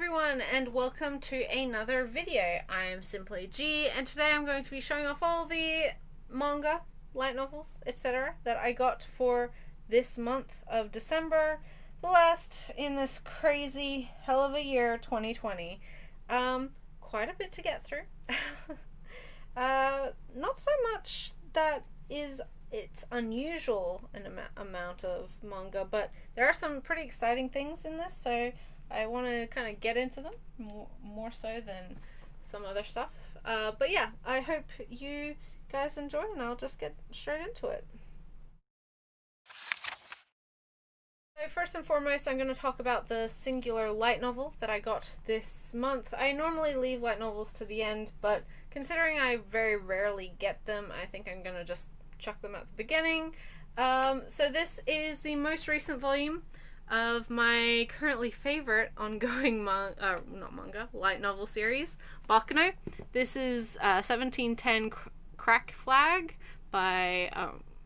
everyone, and welcome to another video. I am Simply G, and today I'm going to be showing off all the manga, light novels, etc. that I got for this month of December, the last in this crazy hell of a year, 2020. Quite a bit to get through. Not so much that it's unusual an amount of manga, but there are some pretty exciting things in this, so I want to kind of get into them more so than some other stuff. But yeah, I hope you guys enjoy, and I'll just get straight into it. So first and foremost, I'm going to talk about the singular light novel that I got this month. I normally leave light novels to the end, but considering I very rarely get them, I think I'm going to just chuck them at the beginning. So this is the most recent volume of my currently favorite ongoing light novel series, Baccano. This is 1710 Crack Flag by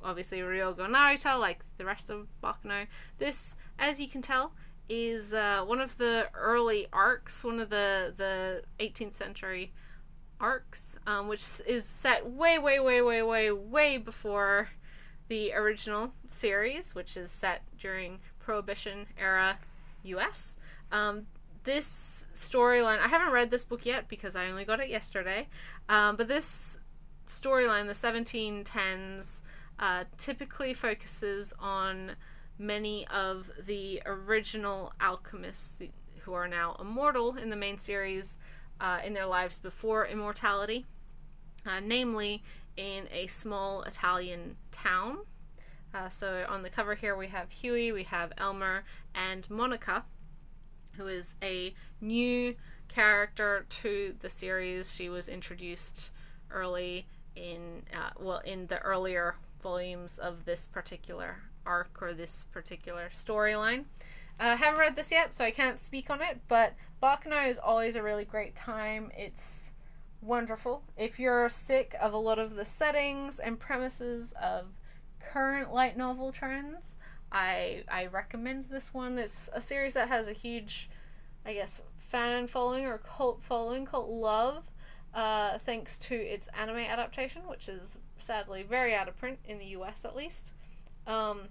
obviously Ryogo Narita, like the rest of Baccano. This, as you can tell, is one of the early arcs, one of the 18th century arcs, which is set way before the original series, which is set during Prohibition era US. This storyline, I haven't read this book yet because I only got it yesterday, but this storyline, the 1710s, typically focuses on many of the original alchemists who are now immortal in the main series in their lives before immortality, namely in a small Italian town. So on the cover here we have Huey, we have Elmer, and Monica, who is a new character to the series. She was introduced early in the earlier volumes of this particular arc or this particular storyline. I haven't read this yet, so I can't speak on it, but Baccano is always a really great time. It's wonderful. If you're sick of a lot of the settings and premises of current light novel trends, I recommend this one. It's a series that has a huge, I guess, fan following or cult love, thanks to its anime adaptation, which is sadly very out of print in the US at least. That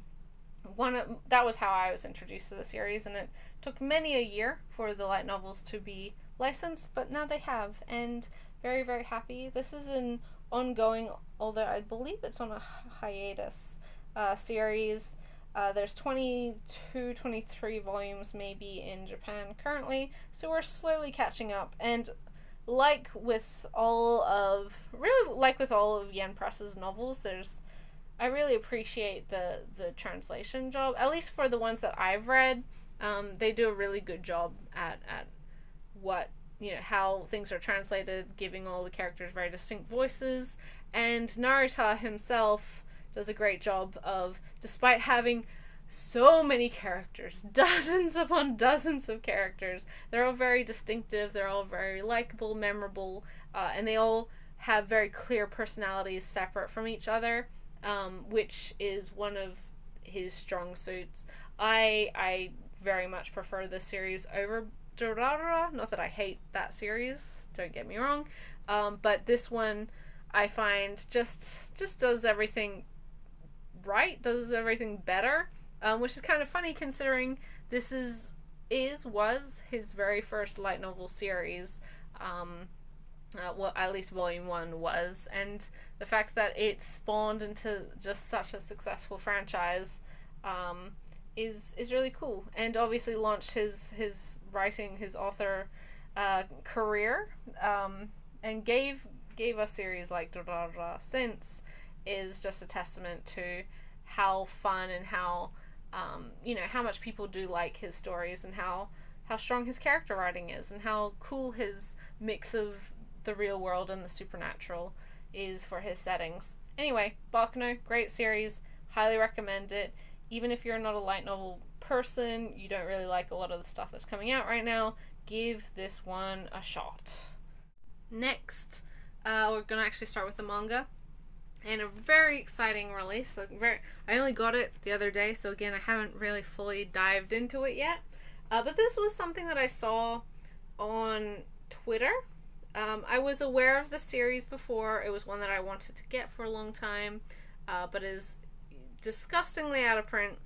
was how I was introduced to the series, and it took many a year for the light novels to be licensed, but now they have, and very happy. This is an ongoing, although I believe it's on a hiatus, series. There's 22, 23 volumes maybe in Japan currently, so we're slowly catching up. And like with all of Yen Press's novels, I really appreciate the translation job, at least for the ones that I've read. They do a really good job at what, how things are translated, giving all the characters very distinct voices, and Narita himself does a great job of, despite having so many characters, dozens upon dozens of characters, they're all very distinctive, they're all very likable, memorable, and they all have very clear personalities separate from each other, which is one of his strong suits. I very much prefer this series over Durarara. Not that I hate that series, don't get me wrong, but this one I find just does everything right, does everything better, which is kind of funny considering this was his very first light novel series. Well, at least volume 1 was, and the fact that it spawned into just such a successful franchise is really cool, and obviously launched his writing, his author career, and gave us series like Dorara since, is just a testament to how fun and how how much people do like his stories, and how strong his character writing is, and how cool his mix of the real world and the supernatural is for his settings. Anyway, Baccano, great series, highly recommend it. Even if you're not a light novel person, you don't really like a lot of the stuff that's coming out right now, give this one a shot. Next, we're going to actually start with the manga, and a very exciting release. I only got it the other day, so again, I haven't really fully dived into it yet, but this was something that I saw on Twitter. I was aware of the series before. It was one that I wanted to get for a long time, but is disgustingly out of print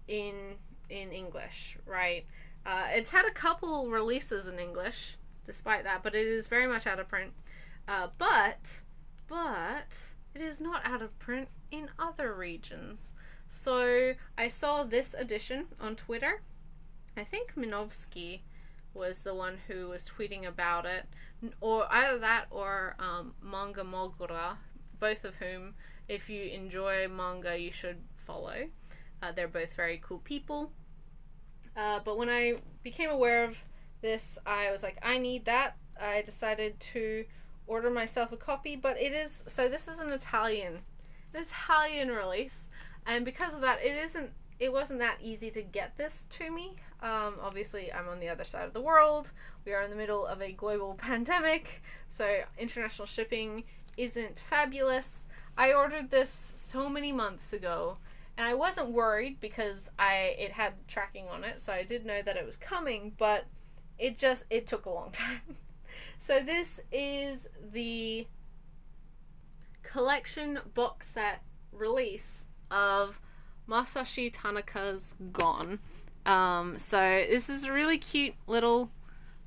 in English, right? It's had a couple releases in English, despite that, but it is very much out of print. But it is not out of print in other regions. So I saw this edition on Twitter. I think Minovsky was the one who was tweeting about it, or either that or Manga Mogura, both of whom, if you enjoy manga, you should follow. They're both very cool people. But when I became aware of this, I was like, I need that. I decided to order myself a copy, but this is an Italian release, and because of that, it wasn't that easy to get this to me. Obviously, I'm on the other side of the world. We are in the middle of a global pandemic, so international shipping isn't fabulous. I ordered this so many months ago, and I wasn't worried because it had tracking on it, so I did know that it was coming, but it took a long time. So this is the collection box set release of Masashi Tanaka's Gone. So this is a really cute little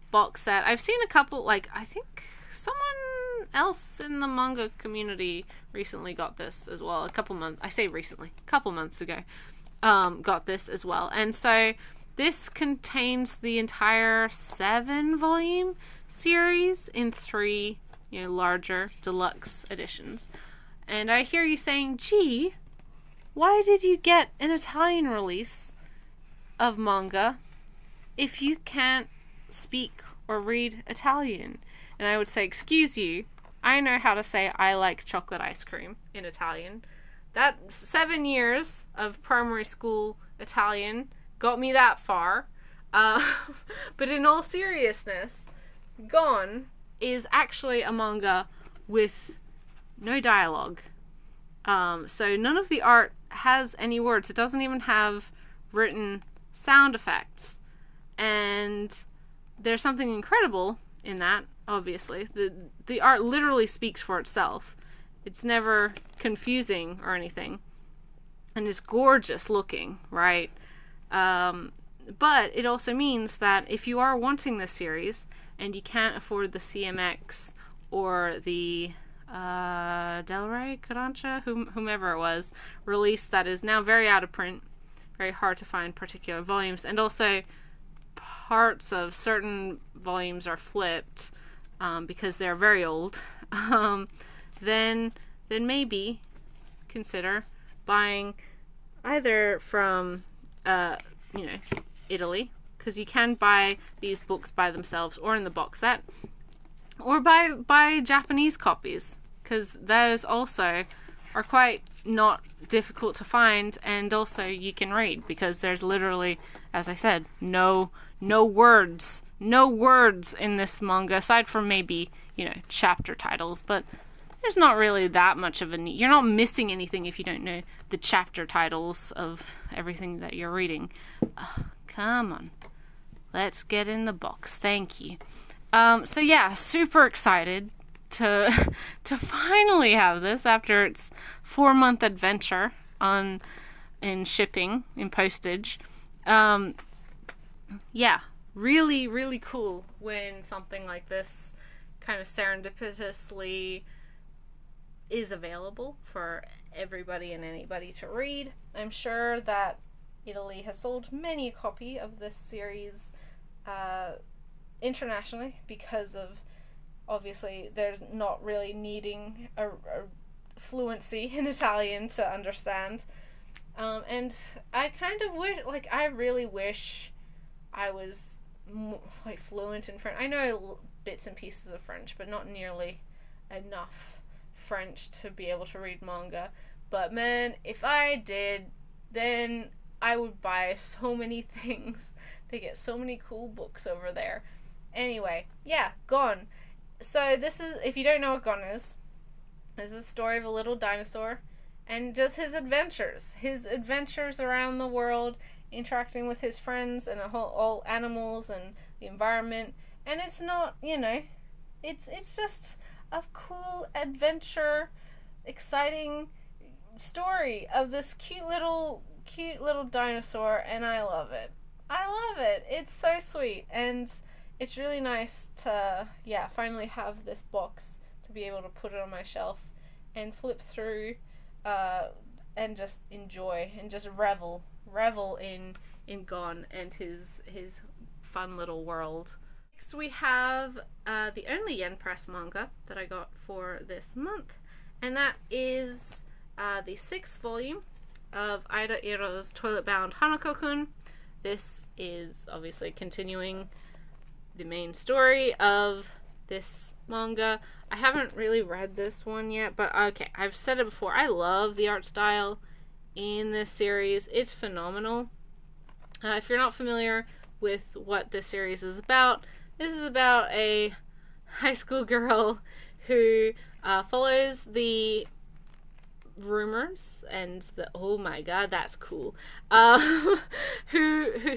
box set. I've seen a couple, I think someone else in the manga community recently got this as well. A couple months ago, got this as well. And so this contains the entire 7-volume series in 3, larger deluxe editions. And I hear you saying, gee, why did you get an Italian release of manga if you can't speak or read Italian? And I would say, excuse you, I know how to say I like chocolate ice cream in Italian. That 7 years of primary school Italian got me that far. But in all seriousness, Gone is actually a manga with no dialogue. So none of the art has any words. It doesn't even have written sound effects. And there's something incredible in that, obviously. The art literally speaks for itself. It's never confusing or anything. And it's gorgeous looking, right? But it also means that if you are wanting this series and you can't afford the CMX or the Del Rey, Carrancha, whomever it was, release that is now very out of print, very hard to find particular volumes, and also parts of certain volumes are flipped because they're very old, then maybe consider buying either from Italy, because you can buy these books by themselves or in the box set, or buy Japanese copies, because those also are quite not difficult to find, and also you can read, because there's literally, as I said, no words in this manga, aside from maybe, chapter titles, but there's not really that much of a need. You're not missing anything if you don't know the chapter titles of everything that you're reading. Come on. Let's get in the box. Thank you. So yeah, super excited to finally have this after its 4-month adventure in shipping, in postage. Yeah, really, really cool when something like this kind of serendipitously is available for everybody and anybody to read. I'm sure that Italy has sold many a copy of this series internationally, because of, obviously, they're not really needing a fluency in Italian to understand. And I kind of wish, I really wish I was fluent in French. I know bits and pieces of French, but not nearly enough French to be able to read manga. But man, if I did, then I would buy so many things. They get so many cool books over there. Anyway, yeah, Gone. So this is, if you don't know what Gone is a story of a little dinosaur and just his adventures around the world, interacting with his friends and all animals and the environment, and it's not, it's just a cool adventure, exciting story of this cute little dinosaur, and I love it. I love it. It's so sweet, and it's really nice to finally have this box to be able to put it on my shelf and flip through and just enjoy and just revel in Gon and his fun little world. Next we have the only Yen Press manga that I got for this month, and that is the 6th volume of Aida Iro's Toilet Bound Hanako-kun. This is obviously continuing the main story of this manga. I haven't really read this one yet, but okay, I've said it before. I love the art style in this series. It's phenomenal. If you're not familiar with what this series is about, this is about a high school girl who follows the rumors and oh my god, that's cool. Who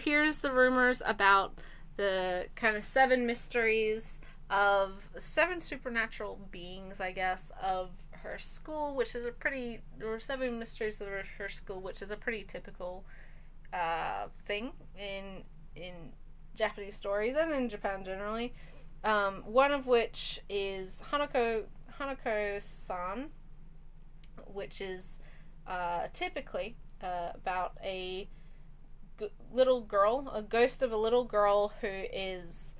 hears the rumors about the kind of 7 mysteries of 7 supernatural beings, I guess, of her school, which is or 7 mysteries of her school, which is a pretty typical thing in Japanese stories and in Japan generally. One of which is Hanako-san, which is typically about a little girl, a ghost of a little girl who is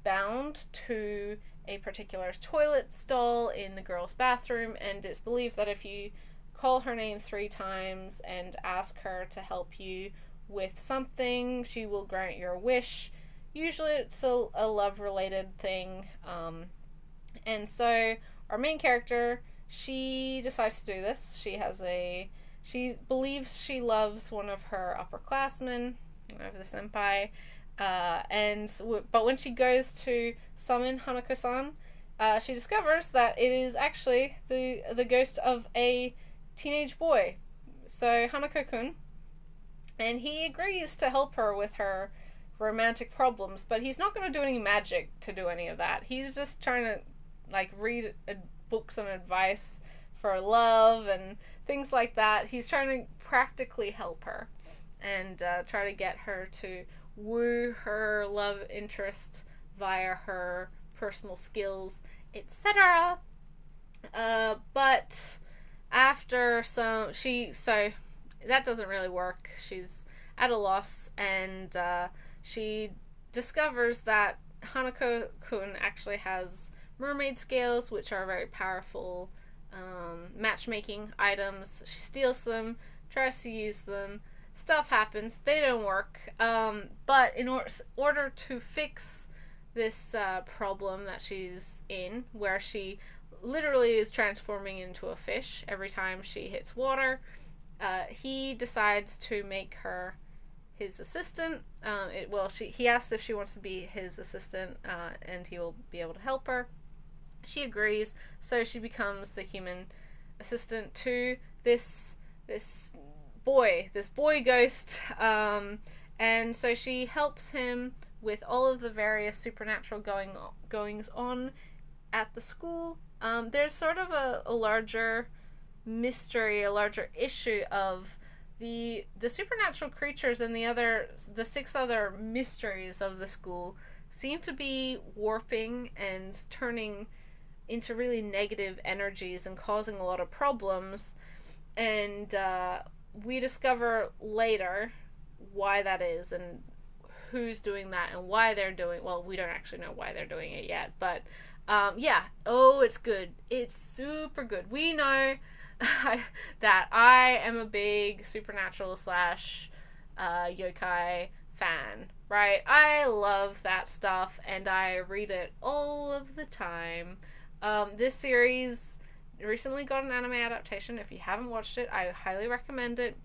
bound to a particular toilet stall in the girl's bathroom, and it's believed that if you call her name 3 times and ask her to help you with something, she will grant your wish. Usually it's a love-related thing. And so our main character, she decides to do this. She believes she loves one of her upperclassmen, the senpai, but when she goes to summon Hanako-san, she discovers that it is actually the ghost of a teenage boy. So Hanako-kun, and he agrees to help her with her romantic problems, but he's not going to do any magic to do any of that. He's just trying to read books on advice for love and things like that. He's trying to practically help her and try to get her to woo her love interest via her personal skills, etc. But after so that doesn't really work. She's at a loss, and she discovers that Hanako-kun actually has mermaid scales, which are very powerful matchmaking items. She steals them, tries to use them. Stuff happens. They don't work. But in order to fix this problem that she's in, where she literally is transforming into a fish every time she hits water, he decides to make her his assistant. He asks if she wants to be his assistant, and he will be able to help her. She agrees, so she becomes the human assistant to this boy ghost, and so she helps him with all of the various supernatural goings on at the school. There's sort of a larger mystery, a larger issue of the supernatural creatures and the 6 other mysteries of the school seem to be warping and turning into really negative energies and causing a lot of problems, and we discover later why that is and who's doing that and why they're doing. Well, we don't actually know why they're doing it yet, but it's good. It's super good. We know that I am a big supernatural / yokai fan, right? I love that stuff, and I read it all of the time. This series recently got an anime adaptation. If you haven't watched it, I highly recommend it.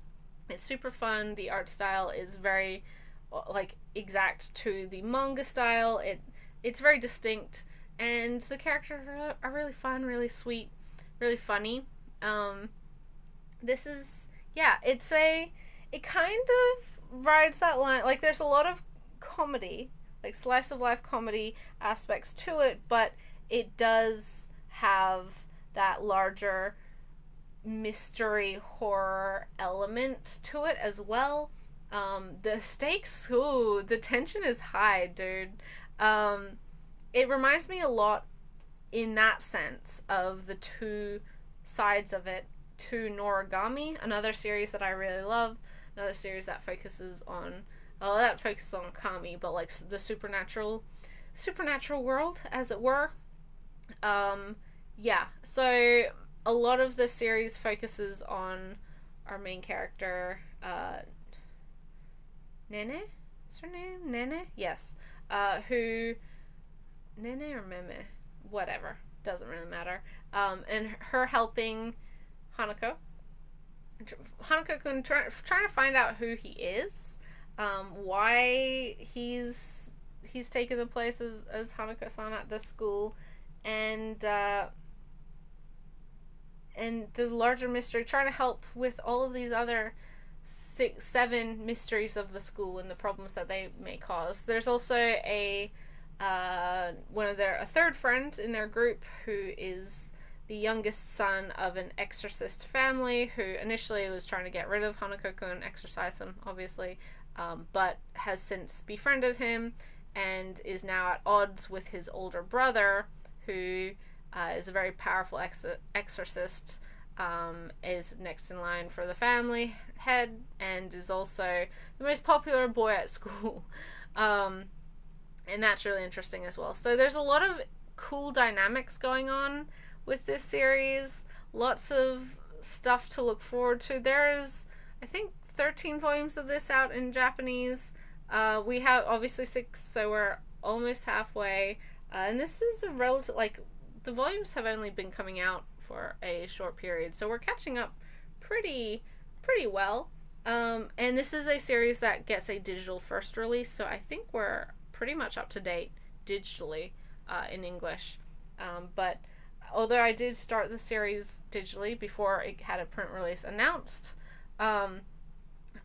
It's super fun. The art style is very exact to the manga style. It's very distinct, and the characters are really fun, really sweet, really funny. It kind of rides that line. There's a lot of comedy. like slice of life comedy aspects to it, but it does have that larger mystery horror element to it as well. The stakes, ooh, the tension is high, dude. It reminds me a lot in that sense of the two sides of it to Noragami, another series that I really love, another series that focuses on Kami, but like the supernatural world, as it were. Yeah, so a lot of the series focuses on our main character, Nene? Is her name Nene? Yes. Who, Nene or Meme? Whatever. Doesn't really matter. And her helping Hanako. Hanako-kun trying to find out who he is, why he's taken the place as Hanako-san at the school, and the larger mystery, trying to help with all of these other 6-7 mysteries of the school and the problems that they may cause. There's also a third friend in their group who is the youngest son of an exorcist family who initially was trying to get rid of Hanako-kun, exorcise him, obviously, but has since befriended him and is now at odds with his older brother, who is a very powerful exorcist, is next in line for the family head, and is also the most popular boy at school. And that's really interesting as well. So there's a lot of cool dynamics going on with this series. Lots of stuff to look forward to. There's, I think, 13 volumes of this out in Japanese. We have obviously 6, so we're almost halfway. And this is a relative, like, the volumes have only been coming out for a short period, so we're catching up pretty well. And this is a series that gets a digital first release, so I think we're pretty much up to date digitally in English. But although I did start the series digitally before it had a print release announced, I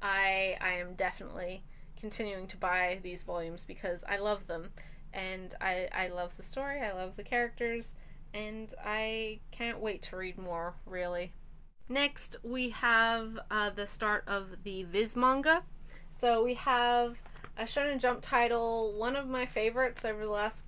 am definitely continuing to buy these volumes because I love them, and I love the story, I love the characters, and I can't wait to read more, really. Next, we have the start of the Viz manga. So we have a Shonen Jump title, one of my favorites over the last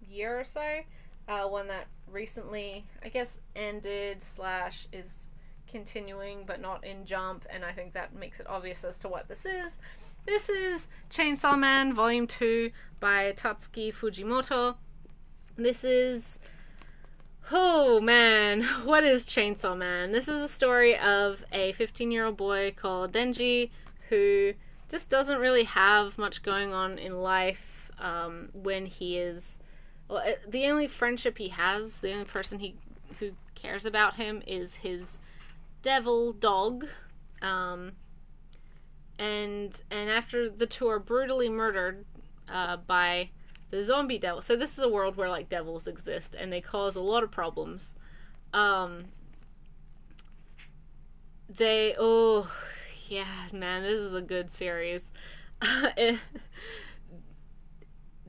year or so, one that recently, I guess, ended / is continuing, but not in Jump, and I think that makes it obvious as to what this is. This is Chainsaw Man Volume 2 by Tatsuki Fujimoto. This is... oh man, what is Chainsaw Man? This is a story of a 15-year-old boy called Denji who just doesn't really have much going on in life when he is... well, the only friendship he has, the only person who cares about him is his devil dog. And after the two are brutally murdered by the zombie devil. So this is a world where, like, devils exist, and they cause a lot of problems. Oh, yeah, man, this is a good series.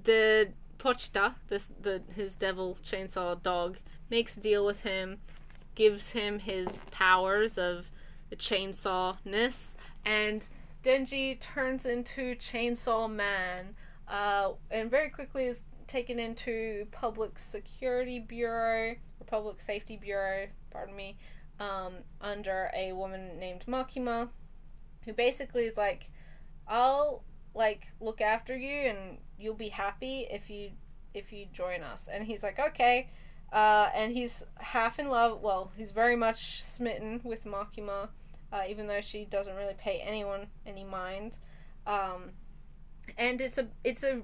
The Pochita, his devil chainsaw dog, makes a deal with him, gives him his powers of the chainsawness, and Denji turns into Chainsaw Man, and very quickly is taken into Public Safety Bureau, pardon me, under a woman named Makima, who basically is like, I'll, like, look after you and you'll be happy if you join us. And he's like, okay. And he's half in love, well, he's very much smitten with Makima, even though she doesn't really pay anyone any mind. And it's a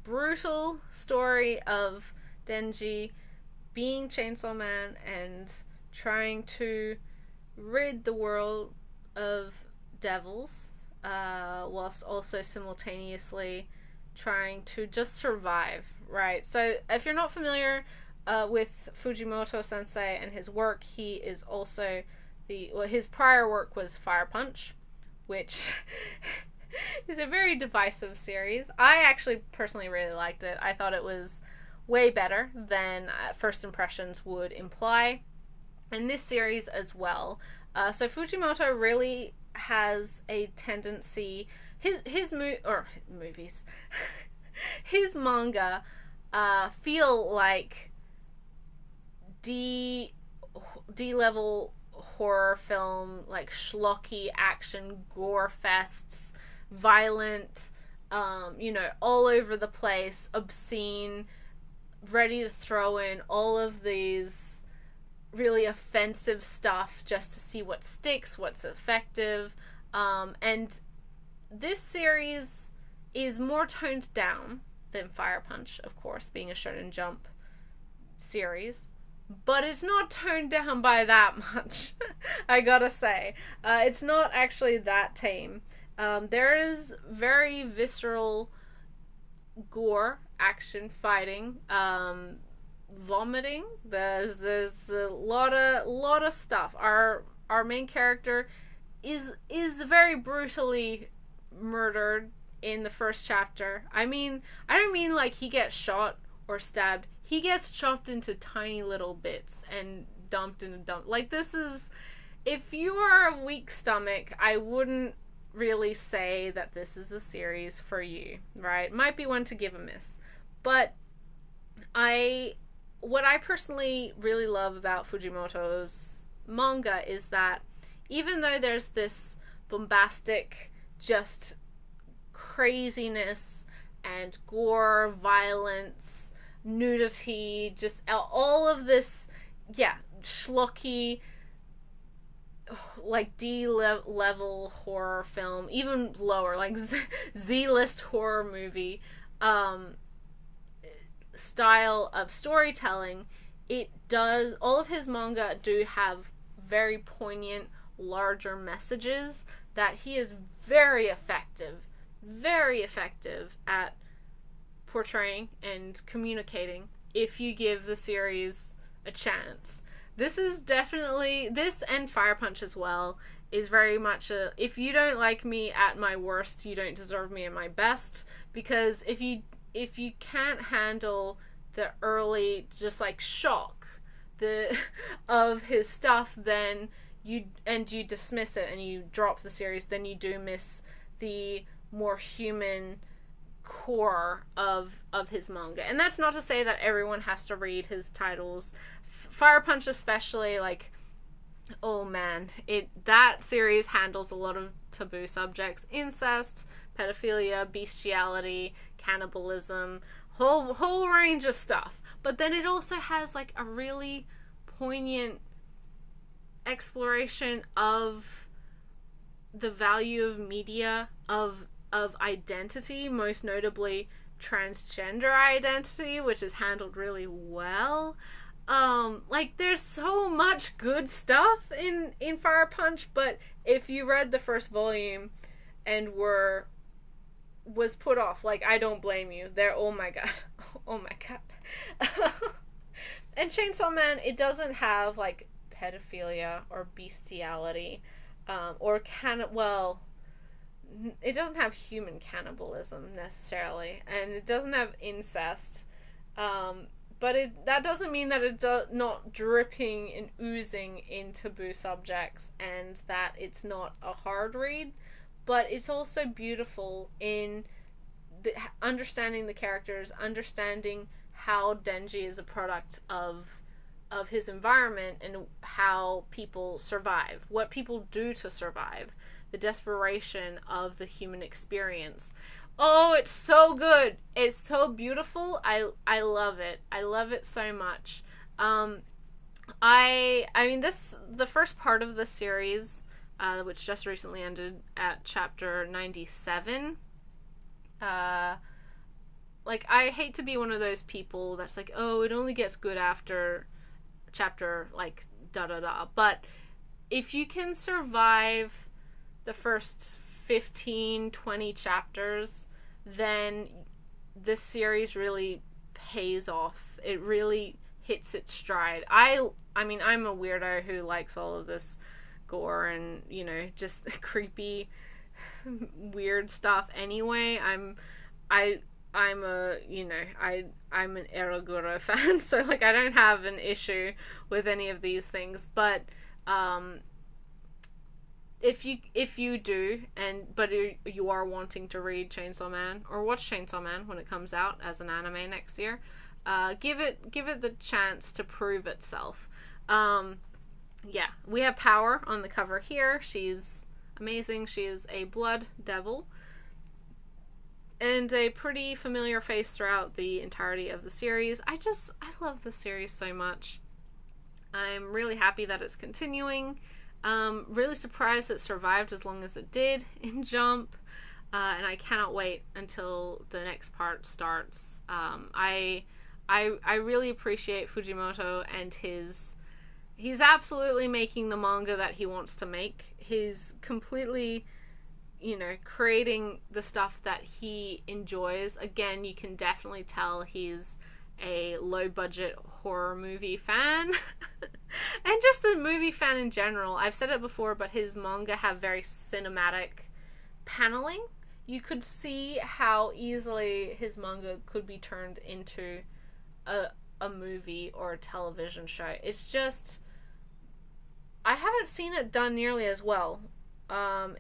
brutal story of Denji being Chainsaw Man and trying to rid the world of devils, whilst also simultaneously trying to just survive, right? So if you're not familiar with Fujimoto Sensei and his work, he is also his prior work was Fire Punch, which It's a very divisive series. I actually personally really liked it. I thought it was way better than first impressions would imply. And this series as well. So Fujimoto really has a tendency, movies, his manga feel like D level horror film, like schlocky action gore fests, violent, all over the place, obscene, ready to throw in all of these really offensive stuff just to see what sticks, what's effective. And this series is more toned down than Fire Punch, of course, being a Shonen Jump series. But it's not toned down by that much, I gotta say. It's not actually that tame. There is very visceral gore, action, fighting, vomiting. There's a lot of stuff. Our main character is very brutally murdered in the first chapter. I don't mean like he gets shot or stabbed. He gets chopped into tiny little bits and dumped in a dump. Like, this is... If you are a weak stomach, I wouldn't really say that this is a series for you, right? Might be one to give a miss. But what I personally really love about Fujimoto's manga is that even though there's this bombastic, just craziness and gore, violence, nudity, just all of this, schlocky, like D-level horror film, even lower, like Z-list horror movie style of storytelling. All of his manga do have very poignant, larger messages that he is very effective at portraying and communicating if you give the series a chance. This and Fire Punch as well is very much if you don't like me at my worst, you don't deserve me at my best, because if you can't handle the early just like shock of his stuff, then you dismiss it and you drop the series, then you do miss the more human core of his manga. And that's not to say that everyone has to read his titles. Fire Punch especially, like, oh man, that series handles a lot of taboo subjects: incest, pedophilia, bestiality, cannibalism, whole range of stuff. But then it also has like a really poignant exploration of the value of media, of identity, most notably transgender identity, which is handled really well. Like, there's so much good stuff in Fire Punch, but if you read the first volume and was put off, like, I don't blame you. Oh my god. And Chainsaw Man, it doesn't have like pedophilia or bestiality, it doesn't have human cannibalism necessarily, and it doesn't have incest, but that doesn't mean that it's not dripping and oozing in taboo subjects, and that it's not a hard read. But it's also beautiful in understanding the characters, understanding how Denji is a product of his environment and how people survive, what people do to survive, the desperation of the human experience. Oh, it's so good. It's so beautiful. I love it. I love it so much. The first part of the series, which just recently ended at chapter 97, like, I hate to be one of those people that's like, oh, it only gets good after chapter, like, da-da-da. But if you can survive the first 15, 20 chapters, then this series really pays off. It really hits its stride. I'm a weirdo who likes all of this gore and, just creepy weird stuff anyway. I'm a, I'm an Eroguro fan, so like I don't have an issue with any of these things, but if you do, but you are wanting to read Chainsaw Man or watch Chainsaw Man when it comes out as an anime next year, give it the chance to prove itself. Yeah, we have Power on the cover here. She's amazing. She is a blood devil and a pretty familiar face throughout the entirety of the series. I love the series so much. I'm really happy that it's continuing. Really surprised it survived as long as it did in Jump, and I cannot wait until the next part starts. I really appreciate Fujimoto and he's absolutely making the manga that he wants to make. He's completely, creating the stuff that he enjoys. Again, you can definitely tell he's a low-budget horror movie fan. And just a movie fan in general. I've said it before, but his manga have very cinematic paneling. You could see how easily his manga could be turned into a movie or a television show. It's just... I haven't seen it done nearly as well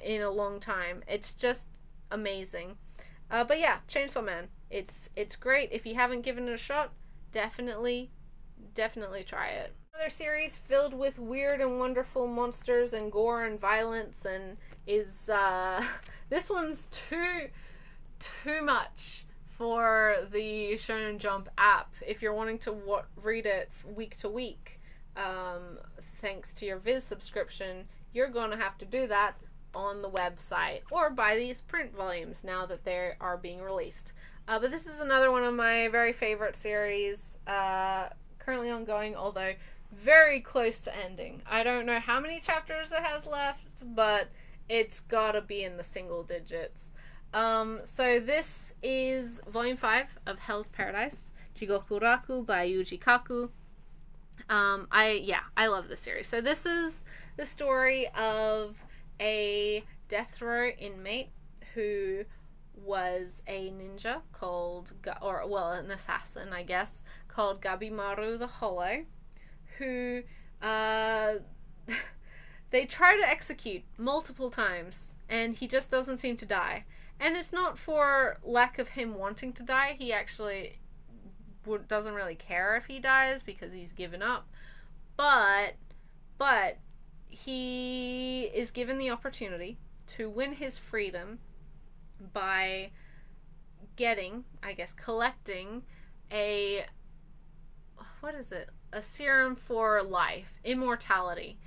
in a long time. It's just amazing. But yeah, Chainsaw Man. It's great. If you haven't given it a shot, definitely try it. Another series filled with weird and wonderful monsters and gore and violence, and is this one's too much for the Shonen Jump app. If you're wanting to read it week to week, thanks to your Viz subscription, you're going to have to do that on the website or buy these print volumes now that they are being released. But this is another one of my very favorite series, currently ongoing, although very close to ending. I don't know how many chapters it has left, but it's gotta be in the single digits. So this is Volume 5 of Hell's Paradise, Jigokuraku by Yuji Kaku. I love this series. So this is the story of a death row inmate who was a ninja called, an assassin, I guess, called Gabimaru the Hollow, who they try to execute multiple times, and he just doesn't seem to die. And it's not for lack of him wanting to die. He actually doesn't really care if he dies because he's given up. But he is given the opportunity to win his freedom by collecting a serum for life, immortality,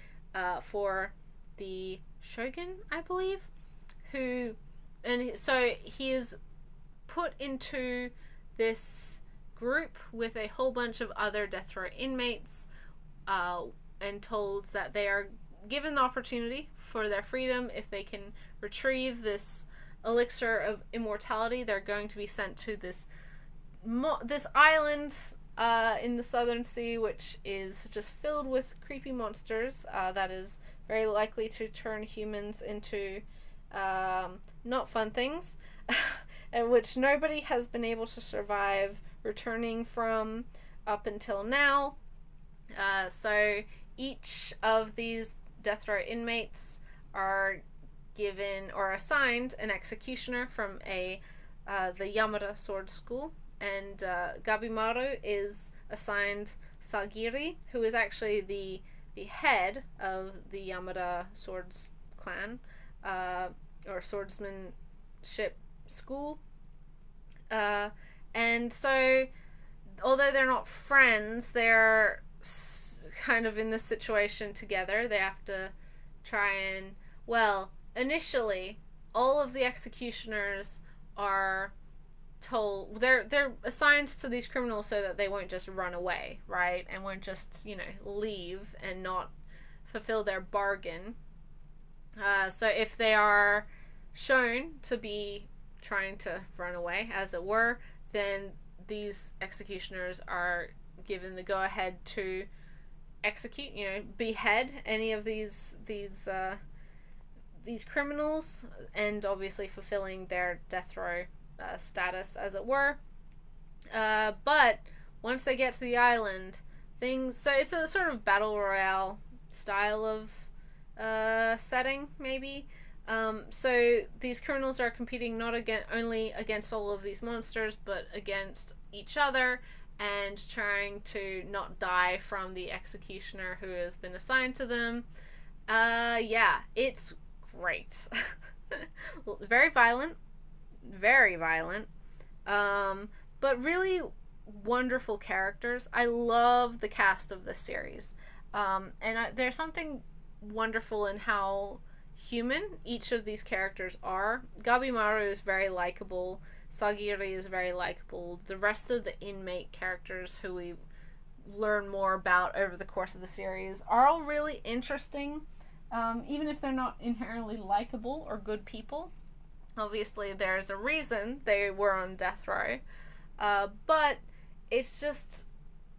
for the Shogun, I believe, so he is put into this group with a whole bunch of other death row inmates, and told that they are given the opportunity for their freedom. If they can retrieve this elixir of immortality, they're going to be sent to this island in the Southern Sea, which is just filled with creepy monsters that is very likely to turn humans into not fun things, and which nobody has been able to survive returning from up until now. So each of these death row inmates are given or assigned an executioner from the Yamada Sword School, and Gabimaru is assigned Sagiri, who is actually the head of the Yamada Swords clan, or swordsmanship school. And so, although they're not friends, they're kind of in this situation together. They have to try and, initially, all of the executioners are told, they're assigned to these criminals so that they won't just run away, right? And won't just, leave and not fulfill their bargain. So if they are shown to be trying to run away, as it were, then these executioners are given the go-ahead to execute, behead any of these these criminals, and obviously fulfilling their death row status, as it were. But once they get to the island, so it's a sort of battle royale style of setting, maybe. So these criminals are competing not only against all of these monsters, but against each other, and trying to not die from the executioner who has been assigned to them. Yeah, it's great. Very violent. Very violent. But really wonderful characters. I love the cast of this series. There's something wonderful in how human each of these characters are. Gabimaru is very likable. Sagiri is very likable. The rest of the inmate characters who we learn more about over the course of the series are all really interesting, even if they're not inherently likable or good people. Obviously, there's a reason they were on death row, but it's just,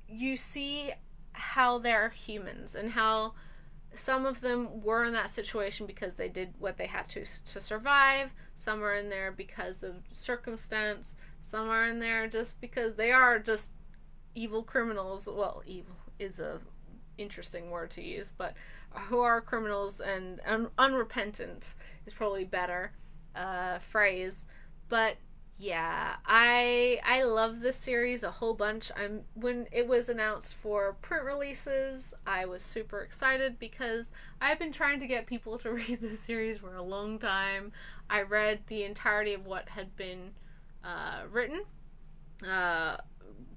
you see how they're humans, and how some of them were in that situation because they did what they had to survive. Some are in there because of circumstance. Some are in there just because they are just evil criminals. Well, evil is a interesting word to use, but who are criminals, and unrepentant is probably better phrase. But yeah, I love this series a whole bunch. When it was announced for print releases, I was super excited because I've been trying to get people to read this series for a long time. I read the entirety of what had been written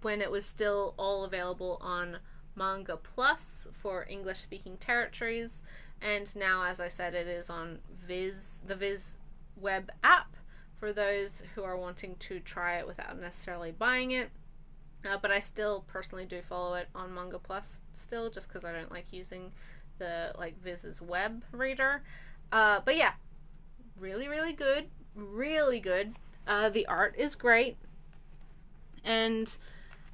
when it was still all available on Manga Plus for English-speaking territories, and now, as I said, it is on the Viz web app for those who are wanting to try it without necessarily buying it. But I still personally do follow it on Manga Plus still, just because I don't like using the Viz's web reader. But yeah, really, really good. Really good. The art is great. And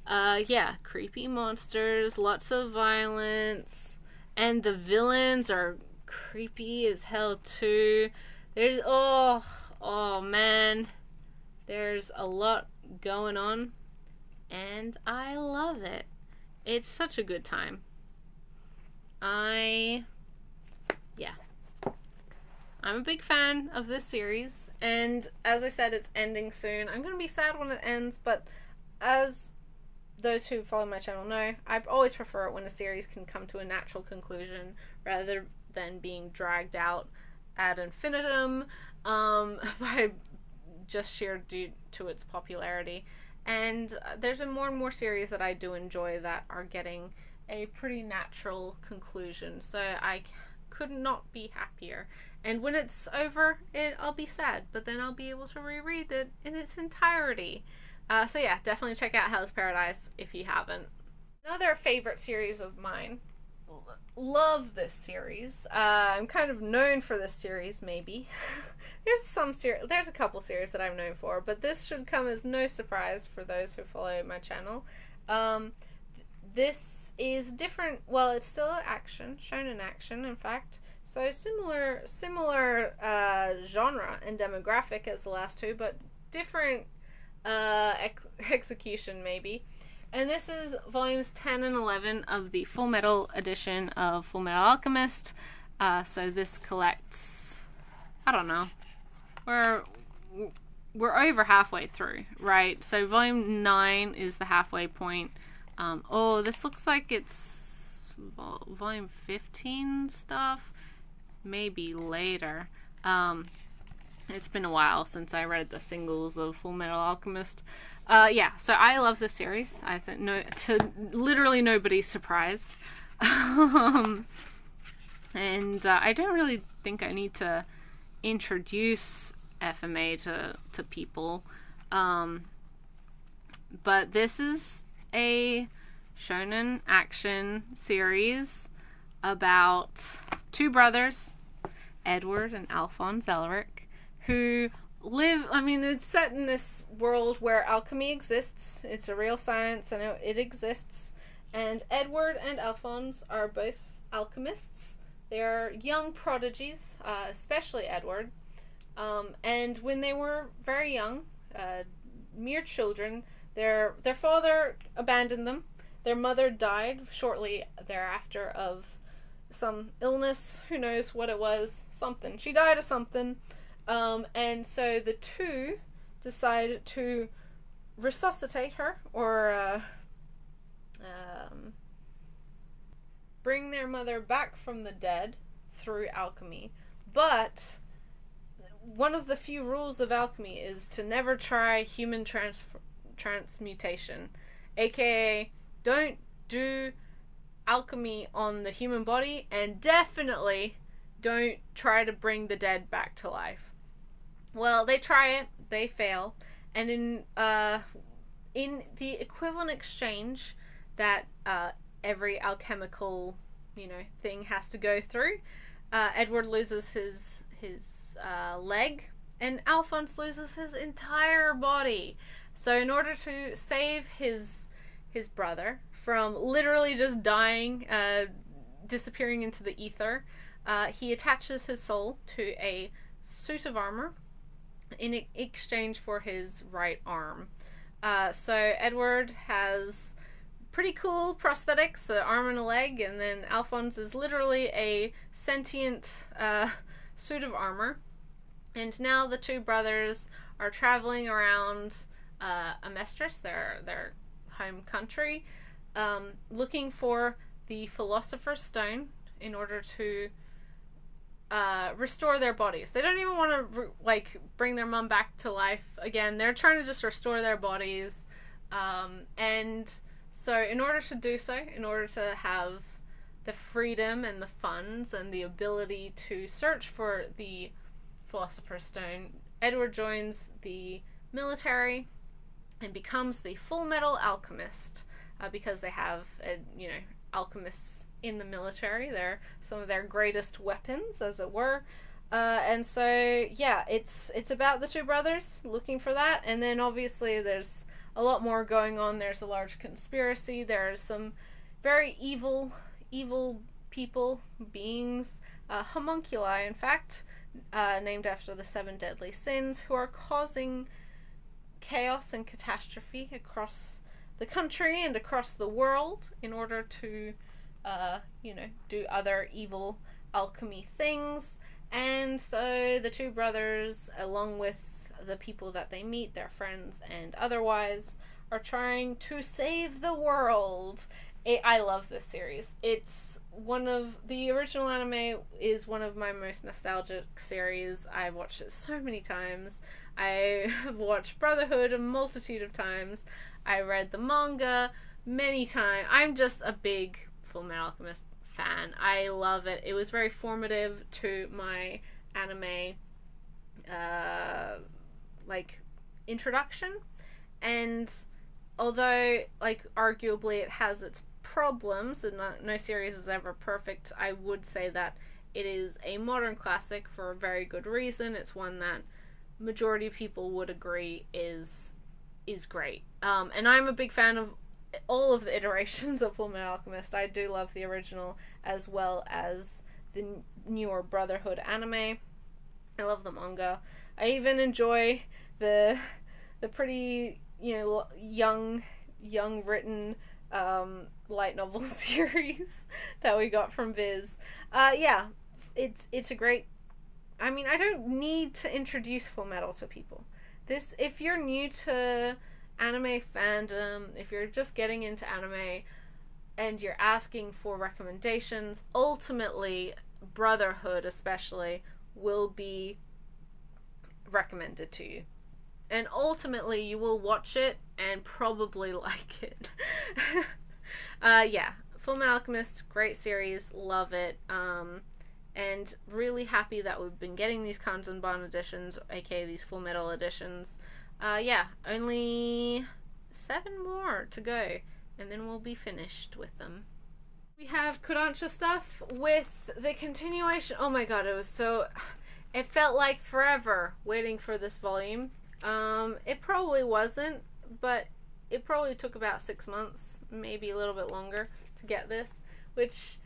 yeah, creepy monsters, lots of violence, and the villains are creepy as hell too. There's oh man, there's a lot going on, and I love it. It's such a good time. I'm a big fan of this series, and as I said, it's ending soon. I'm gonna be sad when it ends, but as those who follow my channel know, I always prefer it when a series can come to a natural conclusion rather than being dragged out ad infinitum by just sheer due to its popularity. And there's been more and more series that I do enjoy that are getting a pretty natural conclusion, so I could not be happier. And when it's over, I'll be sad, but then I'll be able to reread it in its entirety. So yeah, definitely check out Hell's Paradise if you haven't. Another favorite series of mine. Love this series. I'm kind of known for this series, maybe. There's a couple series that I'm known for, but this should come as no surprise for those who follow my channel. This is different. Well, it's still action, shonen action, in fact. So similar genre and demographic as the last two, but different execution maybe. And this is volumes 10 and 11 of the Full Metal edition of Full Metal Alchemist. So this collects, I don't know, we're over halfway through, right? So volume 9 is the halfway point. This looks like it's volume 15 stuff, maybe later. It's been a while since I read the singles of Full Metal Alchemist. Yeah, so I love this series. I think to literally nobody's surprise. And I don't really think I need to introduce FMA to people. But this is a shonen action series about two brothers, Edward and Alphonse Elric, who live, it's set in this world where alchemy exists. It's a real science and it exists. And Edward and Alphonse are both alchemists. They're young prodigies, especially Edward. And when they were very young, mere children, their father abandoned them. Their mother died shortly thereafter of some illness. Who knows what it was? Something. She died of something. And so the two decided to resuscitate her, or bring their mother back from the dead through alchemy. But one of the few rules of alchemy is to never try human transmutation, aka don't do alchemy on the human body, and definitely don't try to bring the dead back to life. Well, they try it, they fail, and in the equivalent exchange that every alchemical, thing has to go through, Edward loses his leg, and Alphonse loses his entire body. So in order to save his brother from literally just dying, disappearing into the ether, he attaches his soul to a suit of armor in exchange for his right arm. So Edward has pretty cool prosthetics, an arm and a leg, and then Alphonse is literally a sentient suit of armor. And now the two brothers are traveling around Amestris, their home country, looking for the Philosopher's Stone in order to restore their bodies. They don't even want to bring their mom back to life again. They're trying to just restore their bodies, and so in order to do so, in order to have the freedom and the funds and the ability to search for the Philosopher's Stone, Edward joins the military and becomes the Full Metal Alchemist, because they have alchemists in the military. They're some of their greatest weapons, as it were. And so, yeah, it's about the two brothers looking for that. And then obviously there's a lot more going on. There's a large conspiracy. There's some very evil people, beings, homunculi, in fact, named after the 7 deadly sins, who are causing chaos and catastrophe across the country and across the world in order to do other evil alchemy things. And so the two brothers, along with the people that they meet, their friends and otherwise, are trying to save the world. I love this series. It's one of the original anime is one of my most nostalgic series. I've watched it so many times. I have watched Brotherhood a multitude of times. I read the manga many times. I'm just a big Fullmetal Alchemist fan. I love it. It was very formative to my anime introduction, and although arguably it has its problems and no series is ever perfect, I would say that it is a modern classic for a very good reason. It's one that majority of people would agree is great, and I'm a big fan of all of the iterations of Fullmetal Alchemist. I do love the original as well as the newer Brotherhood anime. I love the manga. I even enjoy the pretty young written light novel series that we got from Viz. It's a great. I mean, I don't need to introduce Fullmetal to people. If you're new to anime fandom, if you're just getting into anime and you're asking for recommendations, ultimately Brotherhood especially will be recommended to you, and ultimately you will watch it and probably like it. Fullmetal Alchemist, great series, love it, and really happy that we've been getting these Kanzenban editions, aka these Full Metal editions. Only 7 more to go, and then we'll be finished with them. We have Kodansha stuff with the continuation. Oh my god, it felt like forever waiting for this volume. It probably wasn't, but it probably took about 6 months, maybe a little bit longer, to get this, which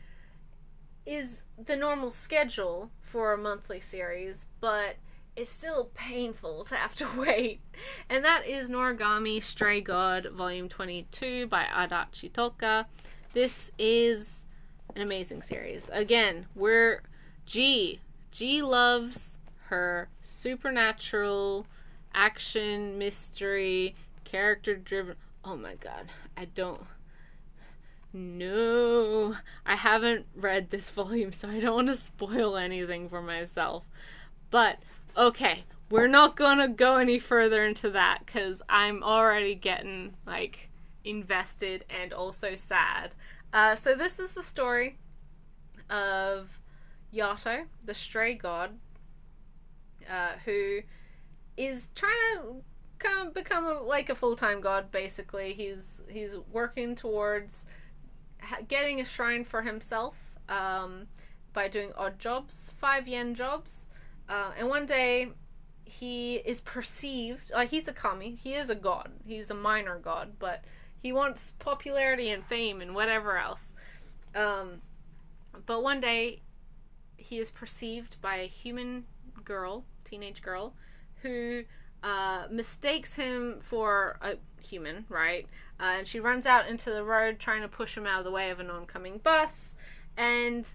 is the normal schedule for a monthly series, but it's still painful to have to wait. And that is Noragami Stray God Volume 22 by Adachi Toka. This is an amazing series. Again, G loves her supernatural action, mystery, character driven. Oh my god, I haven't read this volume, so I don't want to spoil anything for myself. But okay, we're not gonna go any further into that because I'm already getting like invested and also sad. So this is the story of Yato, the stray god, who is trying to kind of become a full-time god. Basically, he's working towards getting a shrine for himself by doing odd jobs, 5 yen jobs. And one day he is perceived, like, he's a kami, he is a god, he's a minor god, but he wants popularity and fame and whatever else. But one day he is perceived by a human girl, teenage girl, who mistakes him for a human, right? And she runs out into the road trying to push him out of the way of an oncoming bus, and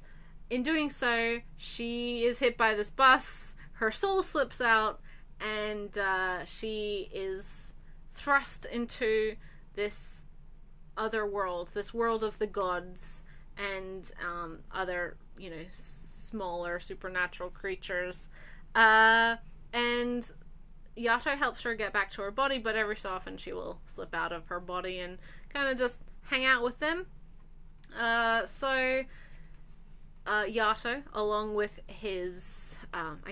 in doing so, she is hit by this bus, her soul slips out, and she is thrust into this other world, this world of the gods and other, smaller supernatural creatures. And Yato helps her get back to her body, but every so often she will slip out of her body and kind of just hang out with them. So Yato, along with his,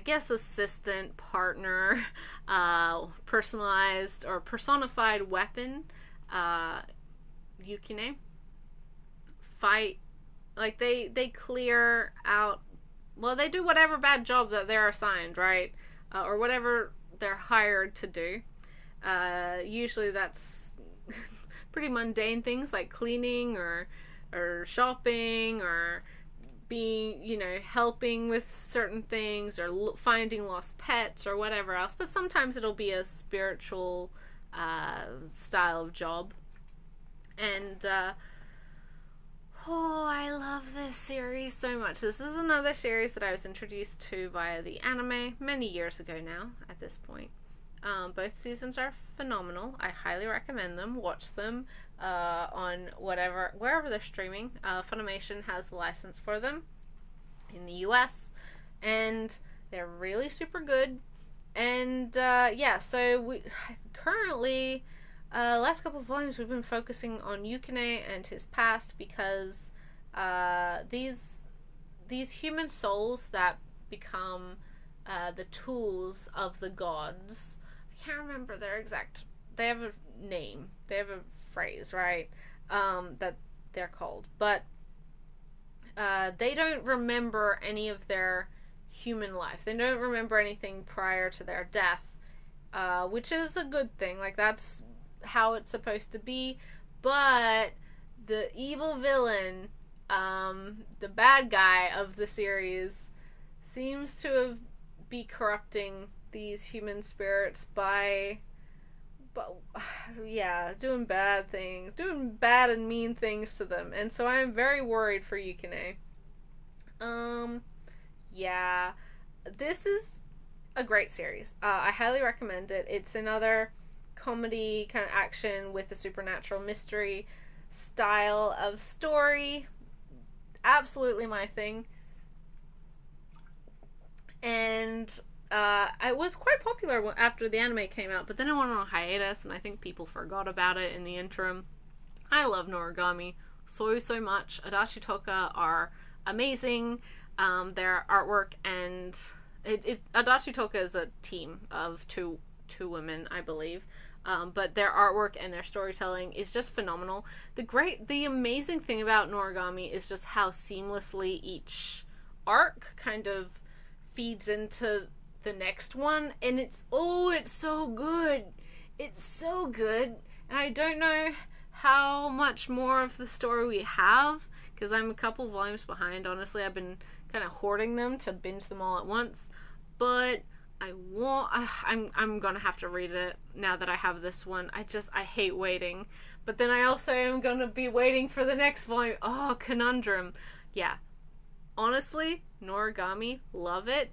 assistant, partner, personalized or personified weapon, Yukine, fight, like, they clear out, well, they do whatever bad job that they're assigned, right? Or whatever they're hired to do. Usually that's pretty mundane things like cleaning or shopping or being, helping with certain things or finding lost pets or whatever else. But sometimes it'll be a spiritual style of job. And I love this series so much. This is another series that I was introduced to via the anime many years ago now at this point. Both seasons are phenomenal. I highly recommend them. Watch them on wherever they're streaming. Funimation has the license for them in the US, and they're really super good. And so we currently, last couple of volumes we've been focusing on Yukine and his past, because these human souls that become the tools of the gods, I can't remember their exact, they have a name, they have a phrase, right, that they're called, but they don't remember any of their human life. They don't remember anything prior to their death, which is a good thing. Like, that's how it's supposed to be. But the evil villain, the bad guy of the series, seems to be corrupting these human spirits by doing bad things, doing bad and mean things to them. And so I'm very worried for Yukine. This is a great series. I highly recommend it. It's another comedy kind of action with a supernatural mystery style of story. Absolutely my thing. And it was quite popular after the anime came out, but then it went on hiatus, and I think people forgot about it in the interim. I love Noragami so much. Adachi Toka are amazing. Their artwork, and Adachi Toka is a team of two women, I believe. But their artwork and their storytelling is just phenomenal. The amazing thing about Noragami is just how seamlessly each arc kind of feeds into the next one, and it's so good. It's so good, and I don't know how much more of the story we have, because I'm a couple volumes behind. Honestly, I've been kind of hoarding them to binge them all at once, but I'm gonna have to read it now that I have this one. I hate waiting, but then I also am gonna be waiting for the next volume. Oh, conundrum. Yeah, honestly, Noragami, love it.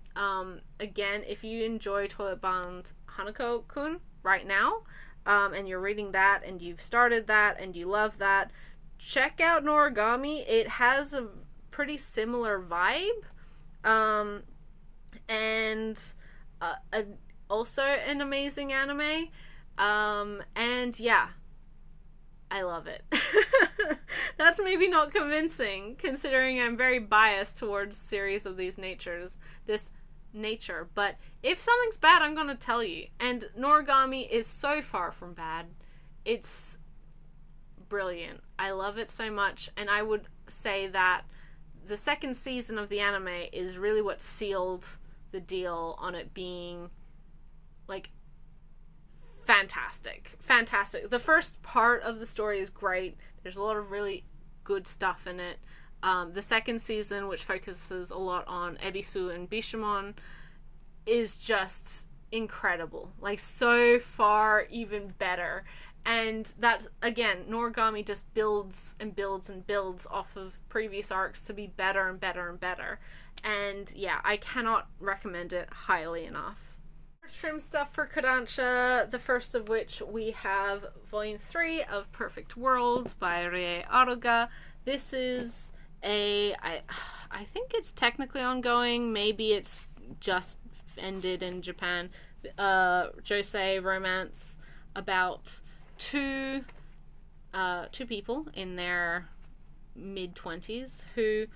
Again, if you enjoy Toilet Bound Hanako-kun right now, and you're reading that and you've started that and you love that, check out Noragami. It has a pretty similar vibe, and also an amazing anime, and yeah, I love it. That's maybe not convincing, considering I'm very biased towards series of this nature, but if something's bad, I'm gonna tell you. And Noragami is so far from bad. It's brilliant. I love it so much, and I would say that the second season of the anime is really what sealed the deal on it being, like, fantastic. The first part of the story is great. There's a lot of really good stuff in it. The second season, which focuses a lot on Ebisu and Bishamon, is just incredible. Like, so far even better. And that, again, Noragami just builds and builds and builds off of previous arcs to be better and better and better. And yeah, I cannot recommend it highly enough. Trim stuff for Kodansha, the first of which we have Volume 3 of Perfect World by Rie Aruga. This is I think it's technically ongoing, maybe it's just ended in Japan, josei romance about two people in their mid-20s who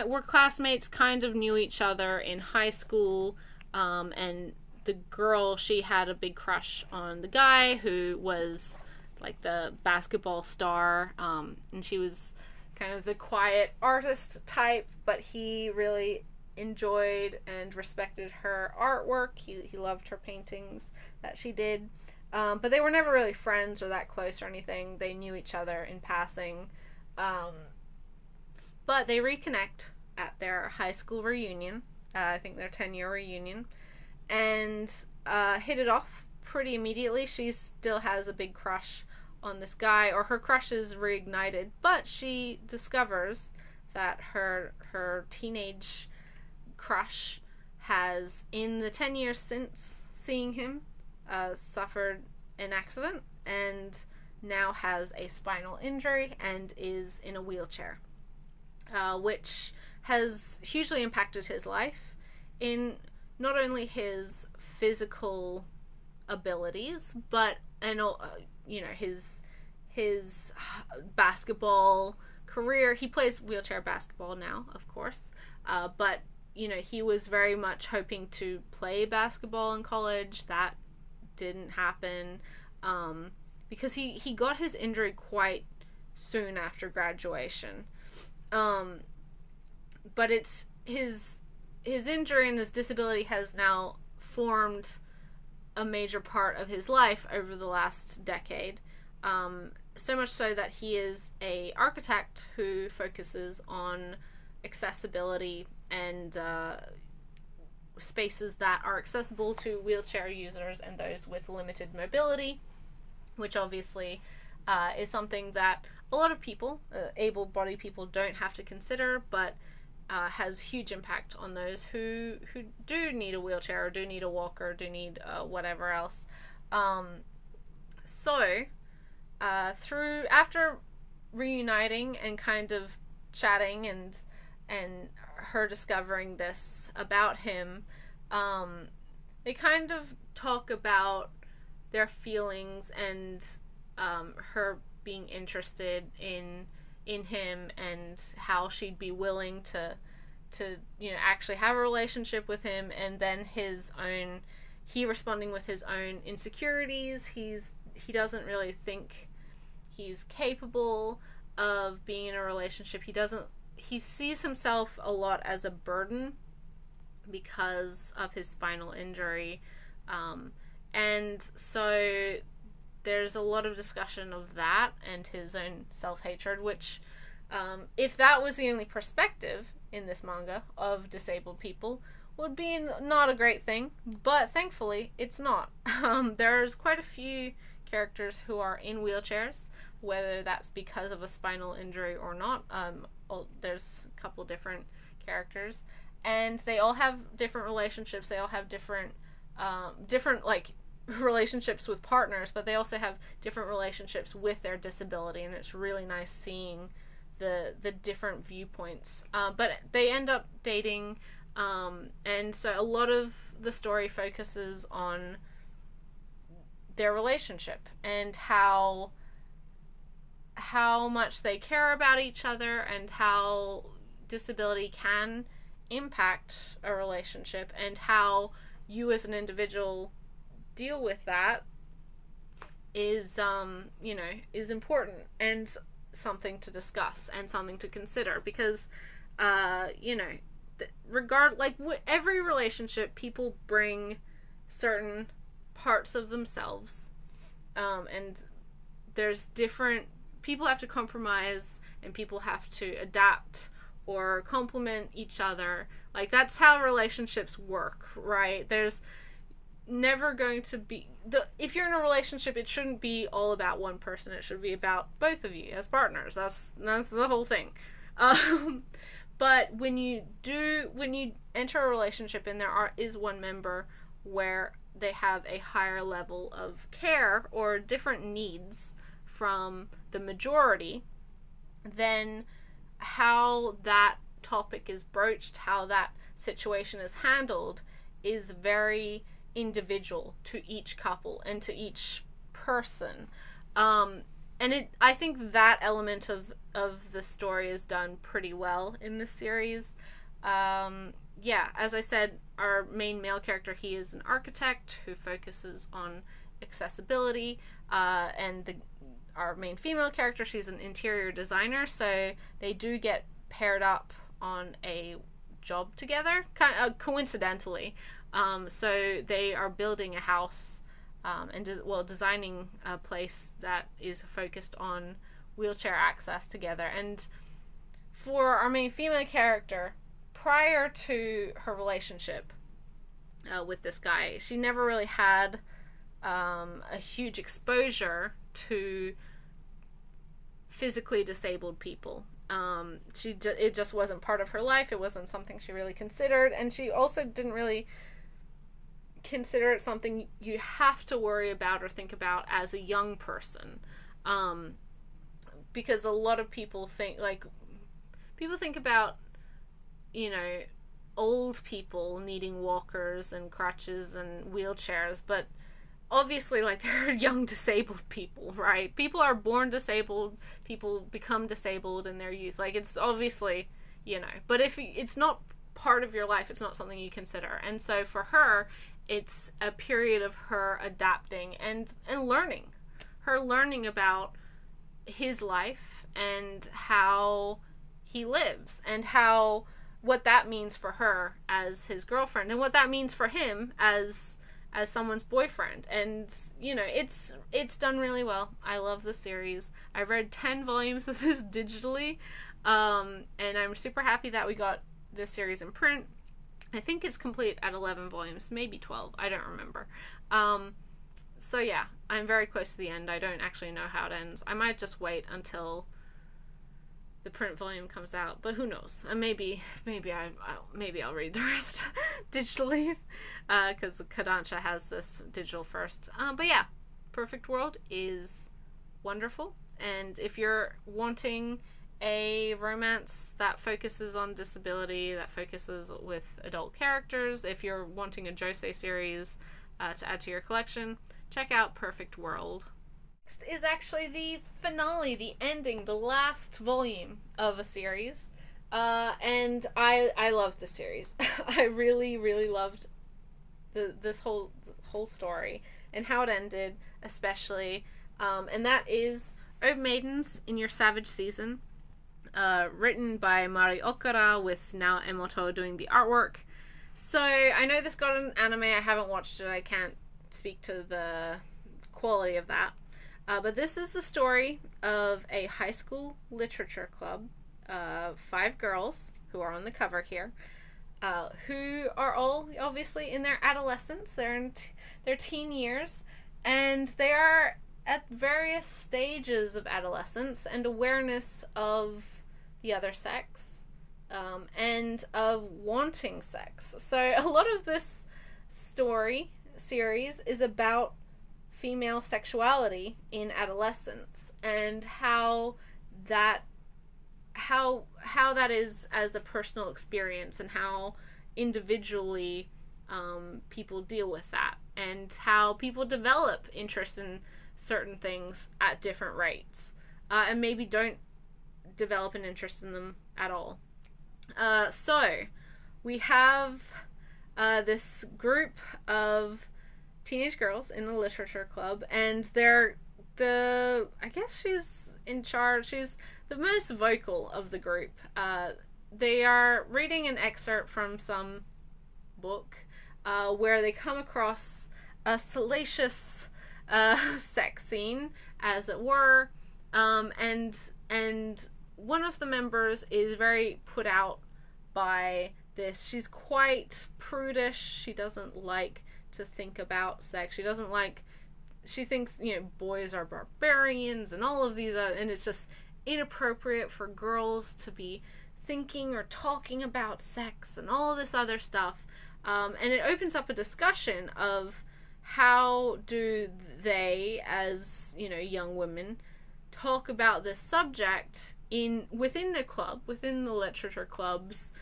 were classmates, kind of knew each other in high school, and the girl, she had a big crush on the guy who was like the basketball star, and she was kind of the quiet artist type, but he really enjoyed and respected her artwork. He loved her paintings that she did, but they were never really friends or that close or anything. They knew each other in passing, but they reconnect at their high school reunion, I think their 10-year reunion, and hit it off pretty immediately. She still has a big crush on this guy, or her crush is reignited, but she discovers that her teenage crush has, in the 10 years since seeing him, suffered an accident and now has a spinal injury and is in a wheelchair, which has hugely impacted his life in not only his physical abilities, but his basketball career. He plays wheelchair basketball now, of course, but he was very much hoping to play basketball in college. That didn't happen, because he got his injury quite soon after graduation, but it's his injury and his disability has now formed a major part of his life over the last decade, so much so that he is an architect who focuses on accessibility and spaces that are accessible to wheelchair users and those with limited mobility, which obviously is something that a lot of people, able-bodied people, don't have to consider, but has huge impact on those who do need a wheelchair or do need a walker or do need whatever else. After reuniting and kind of chatting and her discovering this about him, they kind of talk about their feelings and her being interested in him and how she'd be willing to actually have a relationship with him, and then he responding with his own insecurities. He doesn't really think he's capable of being in a relationship. He sees himself a lot as a burden because of his spinal injury, and so there's a lot of discussion of that and his own self-hatred, which If that was the only perspective in this manga of disabled people, would be not a great thing, but thankfully it's not. There's quite a few characters who are in wheelchairs, whether that's because of a spinal injury or not. There's a couple different characters, and they all have different relationships. They all have different like relationships with partners, but they also have different relationships with their disability, and it's really nice seeing the different viewpoints. But they end up dating, and so a lot of the story focuses on their relationship and how much they care about each other, and how disability can impact a relationship, and how you as an individual deal with that is is important and something to discuss and something to consider, because every relationship, people bring certain parts of themselves, and there's different people have to compromise, and people have to adapt or complement each other. Like, that's how relationships work, right? There's never going to be if you're in a relationship, it shouldn't be all about one person. It should be about both of you as partners. That's the whole thing. But when you enter a relationship and there is one member where they have a higher level of care or different needs from the majority, then how that topic is broached, how that situation is handled, is very individual to each couple and to each person. I think that element of the story is done pretty well in this series. As I said, our main male character, he is an architect who focuses on accessibility, and our main female character, she's an interior designer, so they do get paired up on a job together, kind of coincidentally. So they are building a house, designing a place that is focused on wheelchair access together. And for our main female character, prior to her relationship with this guy, she never really had a huge exposure to physically disabled people. It just wasn't part of her life. It wasn't something she really considered, and she also didn't really consider it something you have to worry about or think about as a young person, because a lot of people think about old people needing walkers and crutches and wheelchairs, but obviously, they're young disabled people, right? People are born disabled, people become disabled in their youth. It's obviously, but if it's not part of your life, it's not something you consider. And so for her, it's a period of her adapting and learning. Her learning about his life and how he lives, and what that means for her as his girlfriend, and what that means for him as someone's boyfriend. And it's done really well. I love the series. I read 10 volumes of this digitally, and I'm super happy that we got this series in print. I think it's complete at 11 volumes, maybe 12, I don't remember. So yeah, I'm very close to the end. I don't actually know how it ends. I might just wait until the print volume comes out, but who knows? Maybe I'll read the rest digitally, because Kodansha has this digital first. But yeah, Perfect World is wonderful, and if you're wanting a romance that focuses on disability, that focuses with adult characters, if you're wanting a josei series to add to your collection, check out Perfect World. Next is actually the finale, the ending, the last volume of a series, and I loved the series. I really, really loved this whole story and how it ended, especially, and that is O Maidens in Your Savage Season, written by Mari Okara, with now Emoto doing the artwork. So I know this got an anime. I haven't watched it. I can't speak to the quality of that. But this is the story of a high school literature club, 5 girls who are on the cover here, who are all obviously in their adolescence. They're in their teen years, and they are at various stages of adolescence and awareness of the other sex, and of wanting sex. So a lot of this series is about female sexuality in adolescence and how that is as a personal experience, and how individually people deal with that, and how people develop interest in certain things at different rates, and maybe don't develop an interest in them at all. So we have this group of teenage girls in the literature club, and I guess she's in charge. She's the most vocal of the group. They are reading an excerpt from some book where they come across a salacious sex scene, as it were, and one of the members is very put out by this. She's quite prudish. She doesn't like to think about sex. She thinks, boys are barbarians and all of these and it's just inappropriate for girls to be thinking or talking about sex and all this other stuff. And it opens up a discussion of how do they, as young women, talk about this subject within the club, within the literature clubs,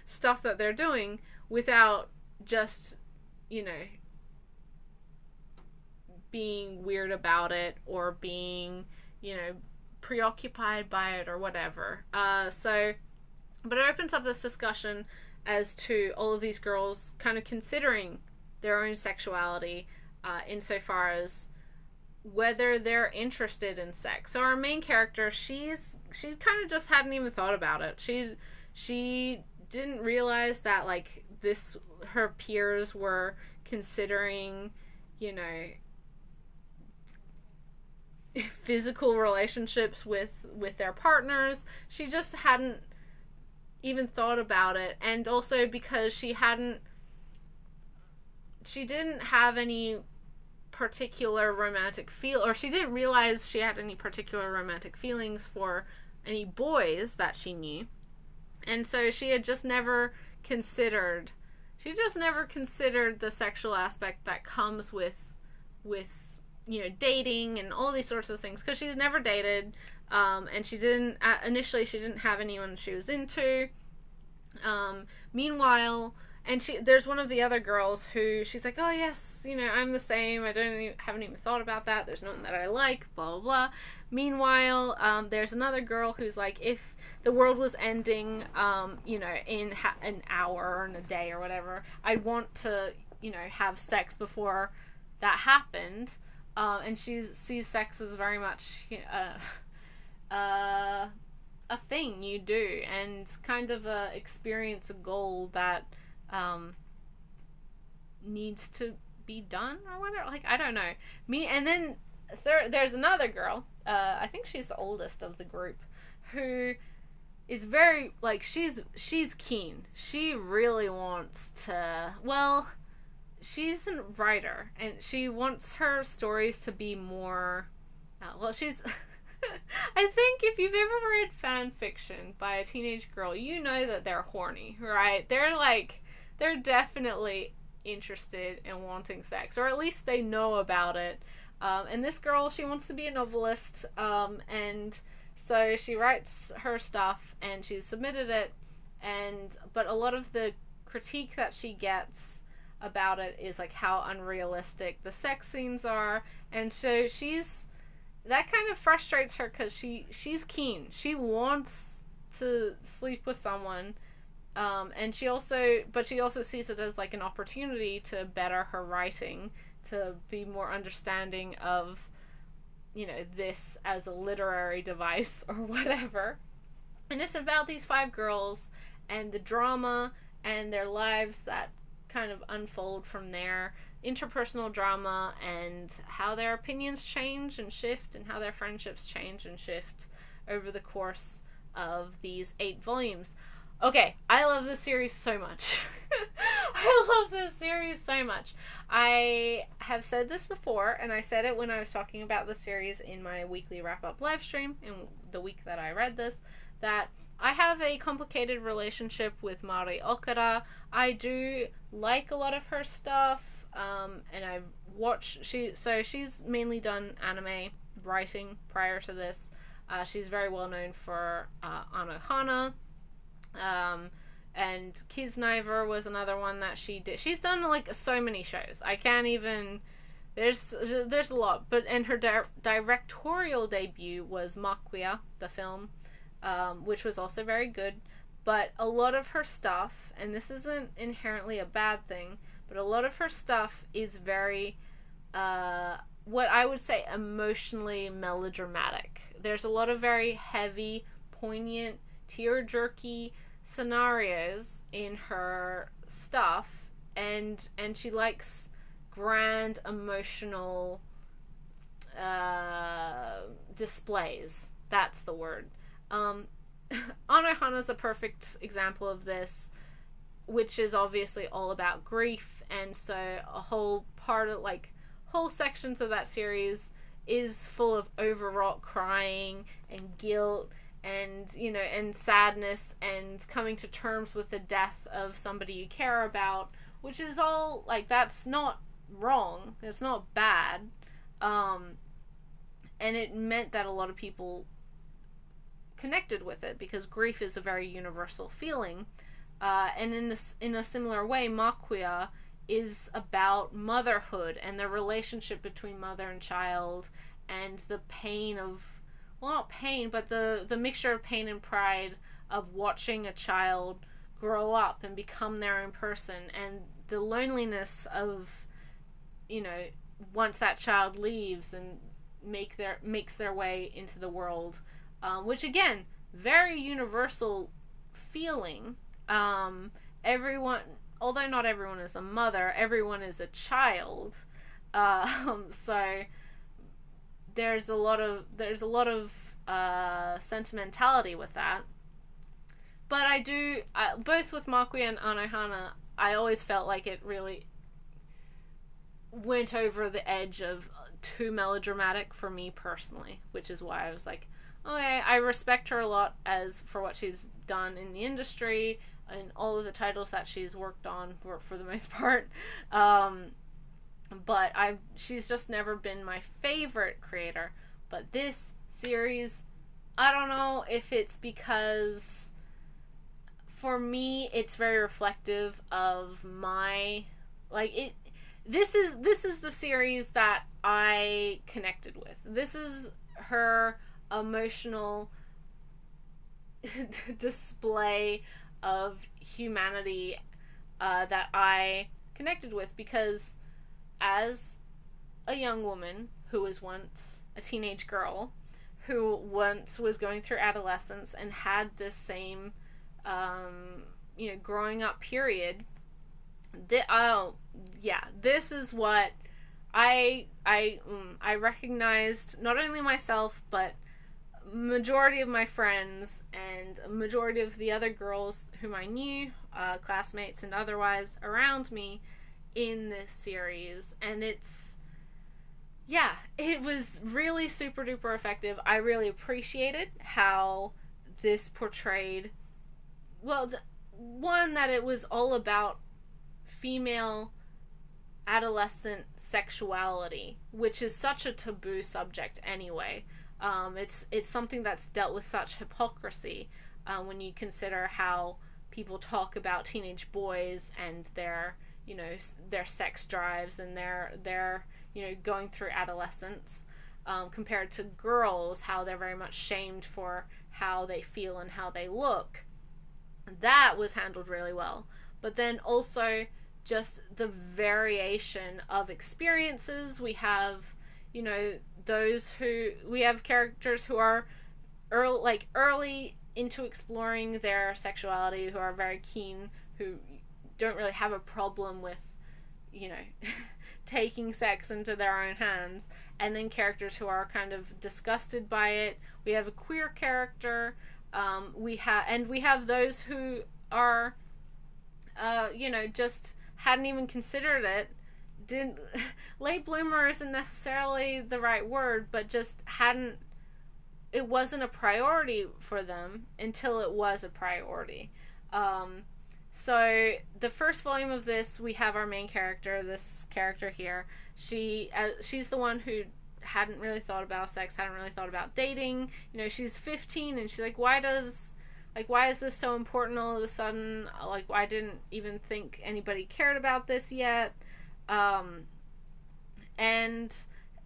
stuff that they're doing, without just being weird about it or being preoccupied by it or whatever. But it opens up this discussion as to all of these girls kind of considering their own sexuality, insofar as whether they're interested in sex. So our main character, she kind of just hadn't even thought about it. She didn't realize that her peers were considering physical relationships with their partners. She just hadn't even thought about it, and also because she didn't have any particular romantic she didn't realize she had any particular romantic feelings for any boys that she knew, and so she had just never considered the sexual aspect that comes with dating and all these sorts of things, because she's never dated, and she didn't have anyone she was into. Meanwhile, and there's one of the other girls who she's like, oh yes, I'm the same. Haven't even thought about that. There's nothing that I like. Blah blah blah. Meanwhile, there's another girl who's like, if the world was ending, in an hour or in a day or whatever, I'd want to, have sex before that happened. And she sees sex as very much a thing you do, and kind of a experience, a goal that needs to be done or whatever. I don't know. And then there's another girl, I think she's the oldest of the group, who is very, she's keen. She really wants to, she's a writer, and she wants her stories to be more, she's... I think if you've ever read fan fiction by a teenage girl, you know that they're horny, right? They're definitely interested in wanting sex, or at least they know about it. And this girl, she wants to be a novelist, and so she writes her stuff and she's submitted it, but a lot of the critique that she gets about it is how unrealistic the sex scenes are, and so that kind of frustrates her, because she's keen. She wants to sleep with someone, and she also sees it as an opportunity to better her writing, to be more understanding of this as a literary device or whatever. And it's about these 5 girls and the drama and their lives that kind of unfold from there. interpersonal drama and how their opinions change and shift and how their friendships change and shift over the course of these 8 volumes. Okay, I love this series so much. I love this series so much. I have said this before, and I said it when I was talking about the series in my weekly wrap-up live stream in the week that I read this, that I have a complicated relationship with Mari Okada. I do like a lot of her stuff, and I've watched... she's mainly done anime writing prior to this. She's very well known for Anohana. And Kisniver was another one that she did. She's done like so many shows. I can't even... There's a lot. And her directorial debut was Makuya, the film, which was also very good. But a lot of her stuff, and this isn't inherently a bad thing, but a lot of her stuff is very, what I would say, emotionally melodramatic. There's a lot of very heavy, poignant, tear-jerky scenarios in her stuff, and she likes grand emotional displays. That's the word. Anohana's a perfect example of this, which is obviously all about grief, and so a whole part of, like, whole sections of that series is full of overwrought crying and guilt and, you know, and sadness and coming to terms with the death of somebody you care about, which is all, like, that's not wrong. It's not bad. And it meant that a lot of people connected with it because grief is a very universal feeling. And in a similar way, Makuya is about motherhood and the relationship between mother and child and the pain of, well, not pain, but the mixture of pain and pride of watching a child grow up and become their own person, and the loneliness of, you know, once that child leaves and makes their way into the world, which again, very universal feeling. Everyone, although not everyone is a mother, everyone is a child. So there's a lot of sentimentality with that. But I do, both with Makuya and Anohana, I always felt like it really went over the edge of too melodramatic for me personally, which is why I was like, okay, I respect her a lot for what she's done in the industry and all of the titles that she's worked on for the most part. But she's just never been my favorite creator. But this series, I don't know if it's because for me it's very reflective of my, like, it. This is the series that I connected with. This is her emotional display of humanity that I connected with, because as a young woman who was once a teenage girl, who once was going through adolescence and had this same growing up period, this is what I recognized, not only myself, but majority of my friends and a majority of the other girls whom I knew, classmates and otherwise around me, in this series. And it was really super duper effective. I really appreciated how this portrayed, well, one, that it was all about female adolescent sexuality, which is such a taboo subject anyway. It's something that's dealt with such hypocrisy when you consider how people talk about teenage boys and their sex drives and their going through adolescence, compared to girls, how they're very much shamed for how they feel and how they look. That was handled really well. But then also just the variation of experiences. We have, we have characters who are early into exploring their sexuality, who are very keen, who don't really have a problem with, taking sex into their own hands, and then characters who are kind of disgusted by it. We have a queer character. We have those who are, just hadn't even considered it. Didn't late bloomer isn't necessarily the right word, but just hadn't. It wasn't a priority for them until it was a priority. So the first volume of this, we have our main character, this character here. She's the one who hadn't really thought about sex, hadn't really thought about dating. She's 15 and she's like, why is this so important all of a sudden? Like, I didn't even think anybody cared about this yet. And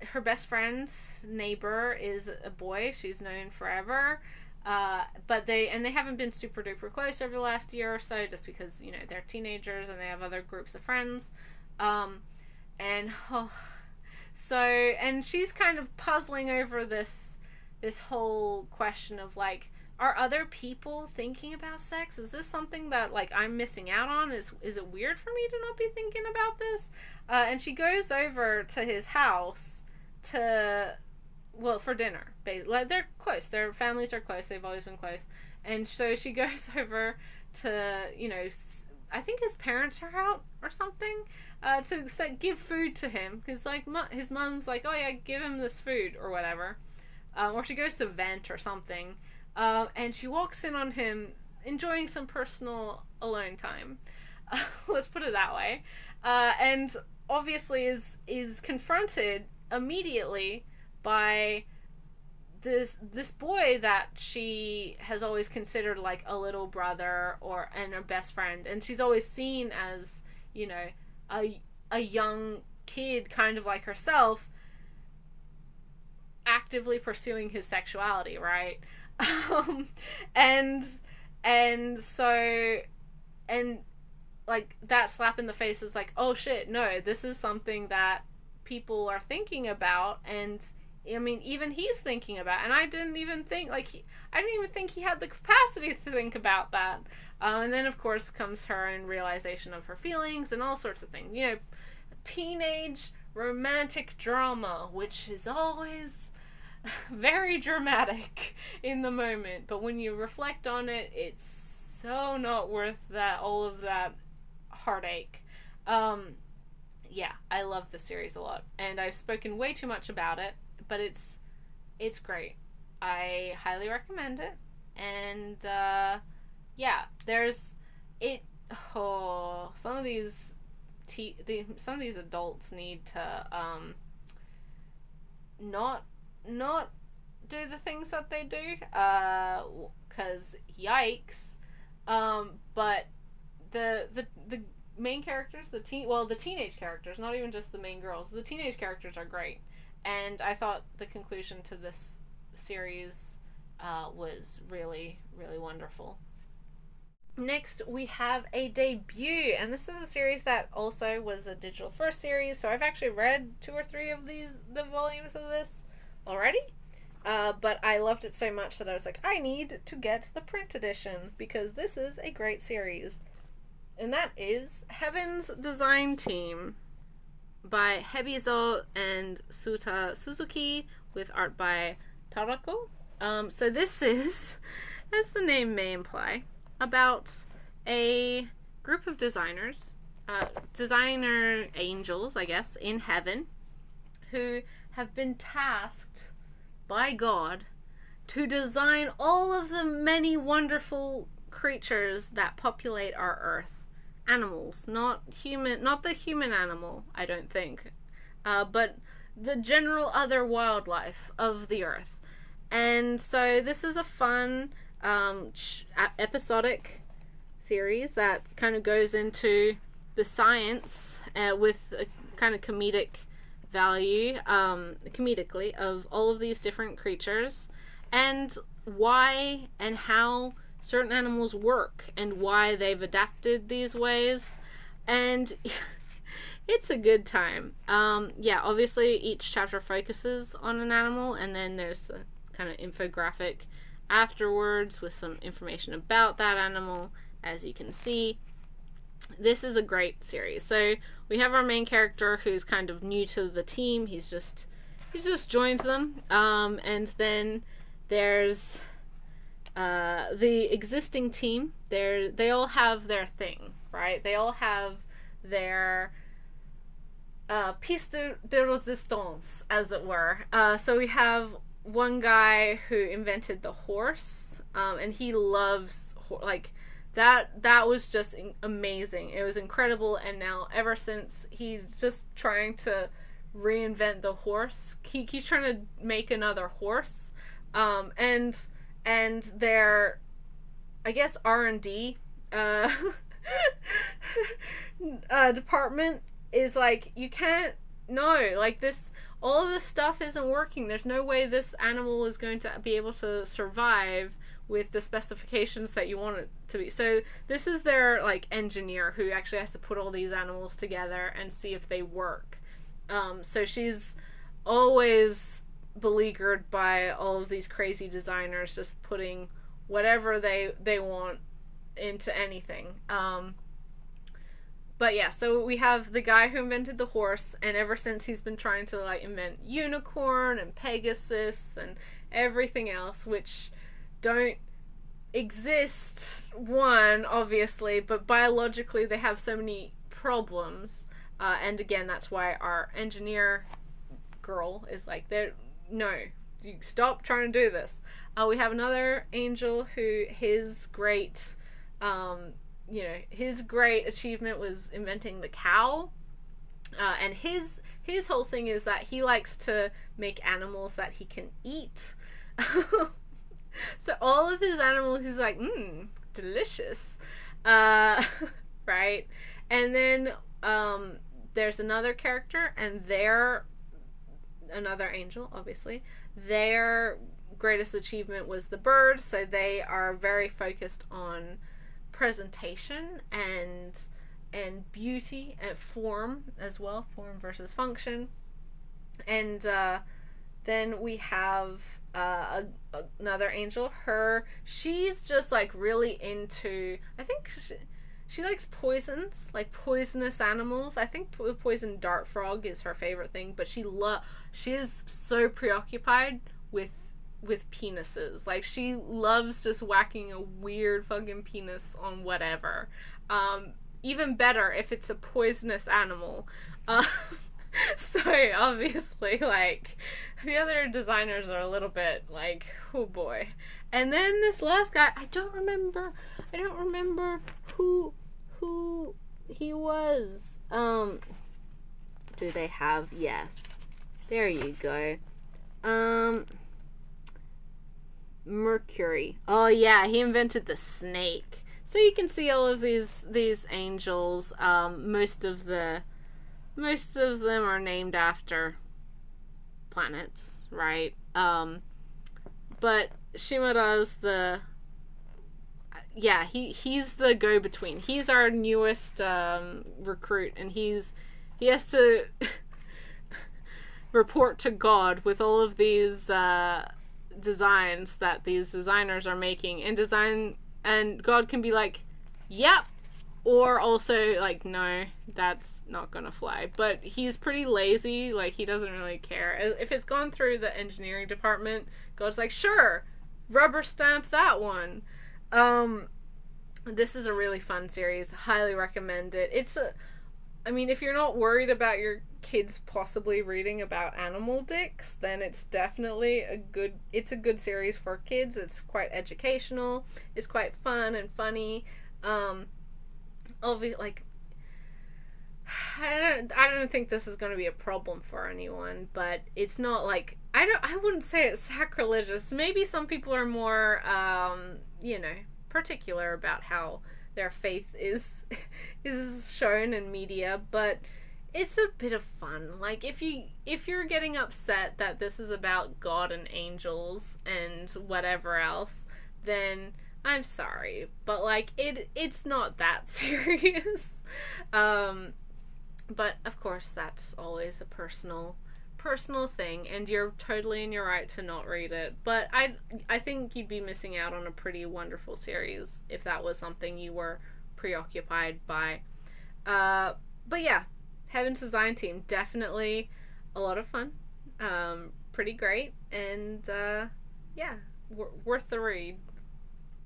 her best friend, neighbor, is a boy she's known forever. But they haven't been super duper close over the last year or so, just because, they're teenagers and they have other groups of friends. And she's kind of puzzling over this whole question of, like, are other people thinking about sex? Is this something that, like, I'm missing out on? Is it weird for me to not be thinking about this? And she goes over to his house for dinner. They're close. Their families are close. They've always been close. And so she goes over to, I think his parents are out or something, to give food to him. Because, like, his mom's like, oh yeah, give him this food or whatever. Or she goes to vent or something. And she walks in on him enjoying some personal alone time. Let's put it that way. And obviously is confronted immediately by this boy that she has always considered like a little brother and her best friend, and she's always seen as, a young kid kind of like herself, actively pursuing his sexuality, right? And like that slap in the face is like, oh shit, no, this is something that people are thinking about, and I mean, even he's thinking about, and I didn't even think he had the capacity to think about that. And then of course comes her and realization of her feelings and all sorts of things. Teenage romantic drama, which is always very dramatic in the moment, but when you reflect on it, it's so not worth all of that heartache. Yeah, I love the series a lot, and I've spoken way too much about it, but it's great. I highly recommend it, and yeah, some of these adults need to not do the things that they do, because yikes. But the main characters, the teenage characters, not even just the main girls, the teenage characters are great, and I thought the conclusion to this series was really, really wonderful. Next, we have a debut, and this is a series that also was a digital first series, so I've actually read 2 or 3 of the volumes of this already, but I loved it so much that I was like, I need to get the print edition, because this is a great series. And that is Heaven's Design Team by Hebizo and Suta Suzuki, with art by Tarako. So this is, as the name may imply, about a group of designers, designer angels, I guess, in heaven, who have been tasked by God to design all of the many wonderful creatures that populate our Earth. Animals, not the human animal, I don't think, but the general other wildlife of the Earth. And so this is a fun episodic series that kind of goes into the science with a kind of comedic value, comedically, of all of these different creatures, and why and how certain animals work, and why they've adapted these ways, and it's a good time. Yeah, obviously each chapter focuses on an animal, and then there's a kind of infographic afterwards with some information about that animal, as you can see. this is a great series. So we have our main character who's kind of new to the team. He's just joined them, and then there's the existing team. They all have their thing, right? They all have their piece de resistance, as it were. So we have one guy who invented the horse, and he loves like that was just amazing. It was incredible, and now ever since he's just trying to reinvent the horse. He keeps trying to make another horse, and their, I guess, R&D department is like, you can't, no, like this, all of this stuff isn't working. There's no way this animal is going to be able to survive with the specifications that you want it to be. So this is their like engineer who actually has to put all these animals together and see if they work. So she's always beleaguered by all of these crazy designers just putting whatever they want into anything. But yeah, so we have the guy who invented the horse, and ever since he's been trying to like invent unicorn and Pegasus and everything else, which don't exist, one, obviously, but biologically they have so many problems. And again, that's why our engineer girl is like, no, you stop trying to do this. We have another angel who his great achievement was inventing the cow. And his whole thing is that he likes to make animals that he can eat. So all of his animals, he's like, delicious. Right? And then there's another character, and they're another angel, obviously. Their greatest achievement was the bird, so they are very focused on presentation and beauty and form as well, form versus function. And then we have another angel. She's just like really into, I think she likes poisons, like poisonous animals. I think the poison dart frog is her favorite thing, but she is so preoccupied with penises. Like, she loves just whacking a weird fucking penis on whatever. Even better if it's a poisonous animal. So obviously, like, the other designers are a little bit like, oh boy. And then this last guy, I don't remember who he was. Do they have? Yes. There you go. Mercury. Oh yeah, he invented the snake. So you can see all of these angels. Most of them are named after planets, right? But Shimada's he's the go-between. He's our newest recruit, and he has to report to God with all of these designs that these designers are making, and God can be like, yep, or also like, no, that's not gonna fly. But he's pretty lazy, like he doesn't really care. If it's gone through the engineering department, God's like, sure, rubber stamp that one. This is a really fun series. Highly recommend it. If you're not worried about your kids possibly reading about animal dicks, then it's definitely a good series for kids. It's quite educational. It's quite fun and funny. Like, I don't think this is going to be a problem for anyone, but it's not like, I wouldn't say it's sacrilegious. Maybe some people are more particular about how their faith is shown in media, but it's a bit of fun. Like, if you're getting upset that this is about God and angels and whatever else, then I'm sorry, but like it's not that serious. But of course that's always a personal thing, and you're totally in your right to not read it. But I think you'd be missing out on a pretty wonderful series if that was something you were preoccupied by. But yeah, Heaven's Design Team, definitely a lot of fun. Pretty great, and yeah, worth the read.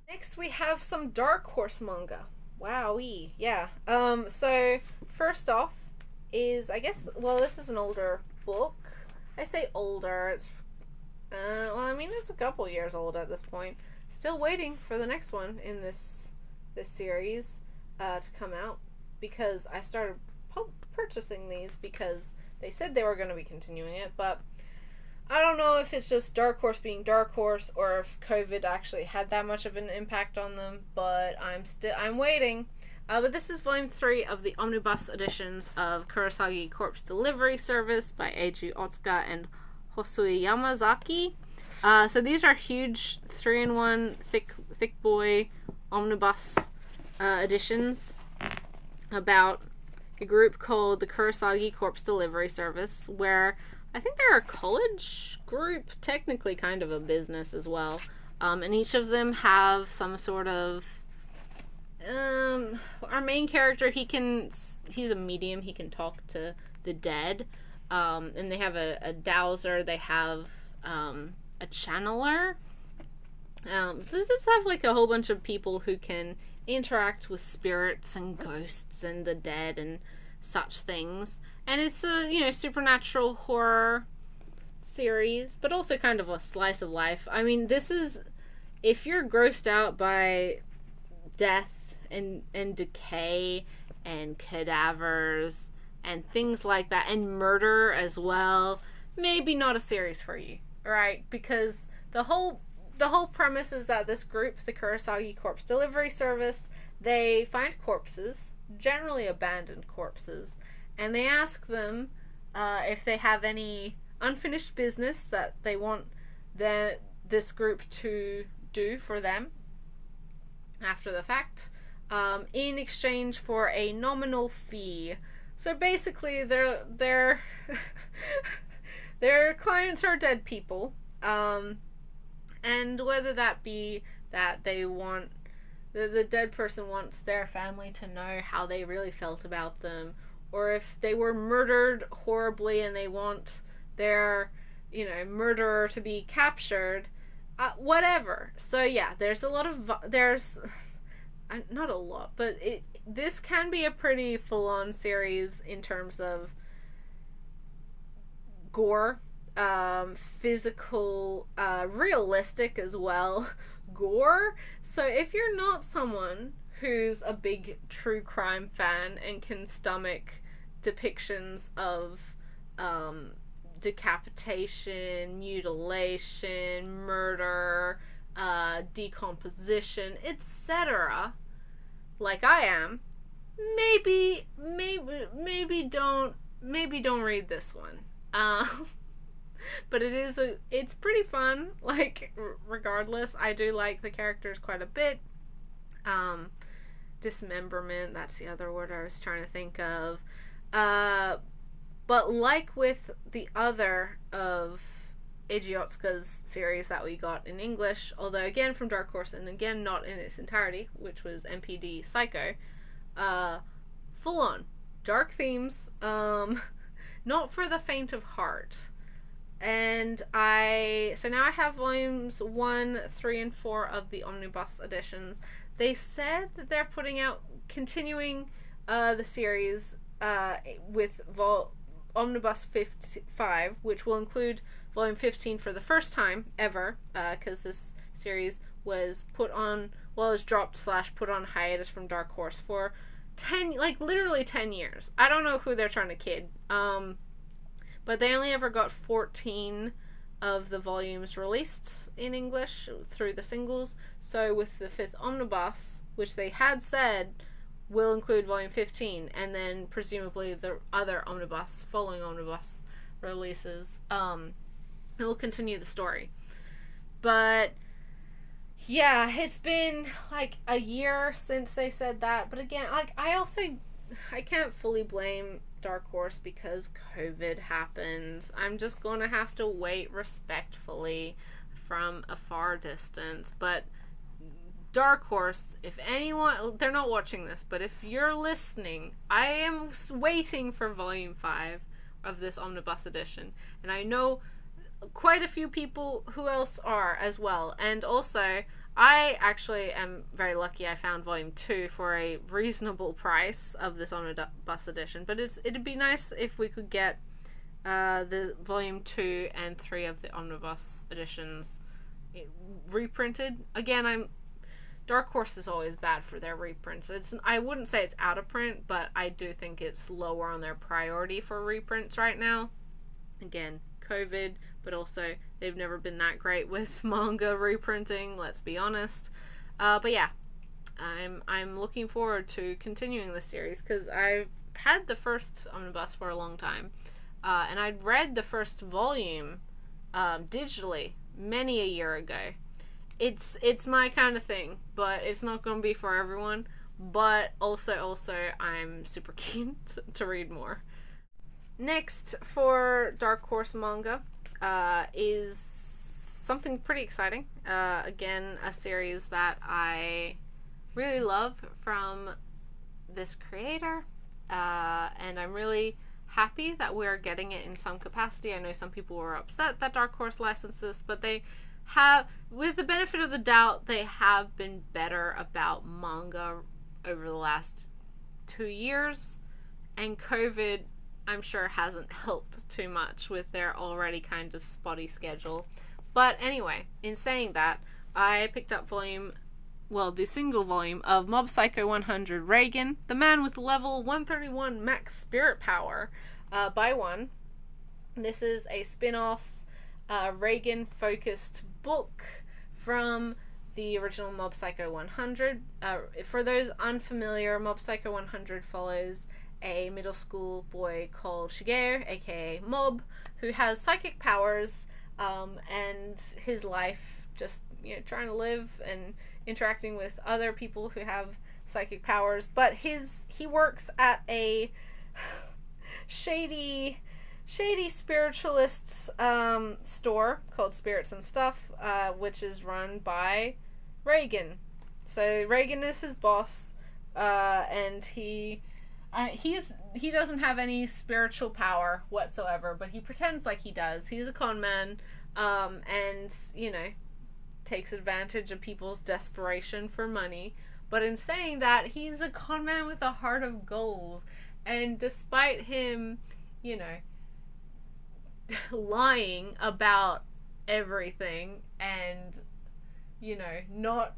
Next, we have some Dark Horse manga. Wowee, yeah. So first off is, I guess, well, this is an older book. I say older. It's well, I mean, it's a couple years old at this point. Still waiting for the next one in this series to come out, because I started purchasing these because they said they were going to be continuing it, but I don't know if it's just Dark Horse being Dark Horse or if COVID actually had that much of an impact on them, but I'm waiting. But this is volume 3 of the omnibus editions of Kurosagi Corpse Delivery Service by Eiji Otsuka and Hosui Yamazaki. So these are huge 3-in-1 thick boy omnibus editions about a group called the Kurosagi Corpse Delivery Service, where I think they're a college group, technically kind of a business as well. And each of them have some sort of our main character, he's a medium, he can talk to the dead. And they have a dowser, they have a channeler. Does this have like a whole bunch of people who can interact with spirits and ghosts and the dead and such things? And it's a, supernatural horror series, but also kind of a slice of life. I mean, this is, if you're grossed out by death and decay and cadavers and things like that, and murder as well, maybe not a series for you, right? Because the whole premise is that this group, the Kurosagi Corpse Delivery Service, they find corpses, generally abandoned corpses, and they ask them if they have any unfinished business that they want this group to do for them after the fact, in exchange for a nominal fee. So basically, their clients are dead people, and whether that be that they want the dead person wants their family to know how they really felt about them, or if they were murdered horribly and they want their, murderer to be captured, whatever. So yeah, there's a lot of, not a lot, but this can be a pretty full-on series in terms of gore, physical, realistic as well, gore. So if you're not someone who's a big true crime fan and can stomach depictions of decapitation, mutilation, murder, decomposition, etc., like I am, maybe don't read this one. But it's pretty fun. Like, regardless, I do like the characters quite a bit. Dismemberment, that's the other word I was trying to think of. But like with the other of Eiji Otsuka's series that we got in English, although again from Dark Horse and again not in its entirety, which was MPD Psycho, full on dark themes, not for the faint of heart. And so now I have volumes 1, 3, and 4 of the omnibus editions. They said that they're continuing the series with omnibus 5, which will include volume 15 for the first time ever, because this series was dropped / put on hiatus from Dark Horse for literally 10 years. I don't know who they're trying to kid. But they only ever got 14 of the volumes released in English through the singles. So with the 5th omnibus, which they had said will include volume 15, and then presumably the other following omnibus releases, it will continue the story. But yeah, it's been like a year since they said that. But again, I can't fully blame Dark Horse because COVID happened. I'm just gonna have to wait respectfully from a far distance, but Dark Horse, if anyone, they're not watching this, but if you're listening, I am waiting for Volume 5 of this Omnibus Edition. And I know quite a few people who else are as well. And also, I actually am very lucky I found Volume 2 for a reasonable price of this Omnibus Edition. But it'd be nice if we could get the Volume 2 and 3 of the Omnibus Editions reprinted. Again, Dark Horse is always bad for their reprints. I wouldn't say it's out of print, but I do think it's lower on their priority for reprints right now. Again, COVID, but also they've never been that great with manga reprinting, let's be honest. But yeah, I'm looking forward to continuing this series because I've had the first omnibus for a long time, and I'd read the first volume digitally many a year ago. It's my kind of thing, but it's not going to be for everyone. But also I'm super keen to read more. Next for Dark Horse manga is something pretty exciting. Again, a series that I really love from this creator, and I'm really happy that we're getting it in some capacity. I know some people were upset that Dark Horse licensed this, but they have, with the benefit of the doubt, they have been better about manga over the last 2 years, and COVID, I'm sure, hasn't helped too much with their already kind of spotty schedule. But anyway, in saying that, I picked up the single volume of Mob Psycho 100 Reagan, the man with level 131 max spirit power, by one. This is a spin-off Reagan-focused book from the original Mob Psycho 100. For those unfamiliar, Mob Psycho 100 follows a middle school boy called Shigeo, aka Mob, who has psychic powers, and his life just, trying to live and interacting with other people who have psychic powers. But he works at a shady spiritualists store called Spirits and Stuff, which is run by Reagan. So Reagan is his boss, and he doesn't have any spiritual power whatsoever, but he pretends like he does. He's a con man, and takes advantage of people's desperation for money. But in saying that, he's a con man with a heart of gold, and despite him, lying about everything and not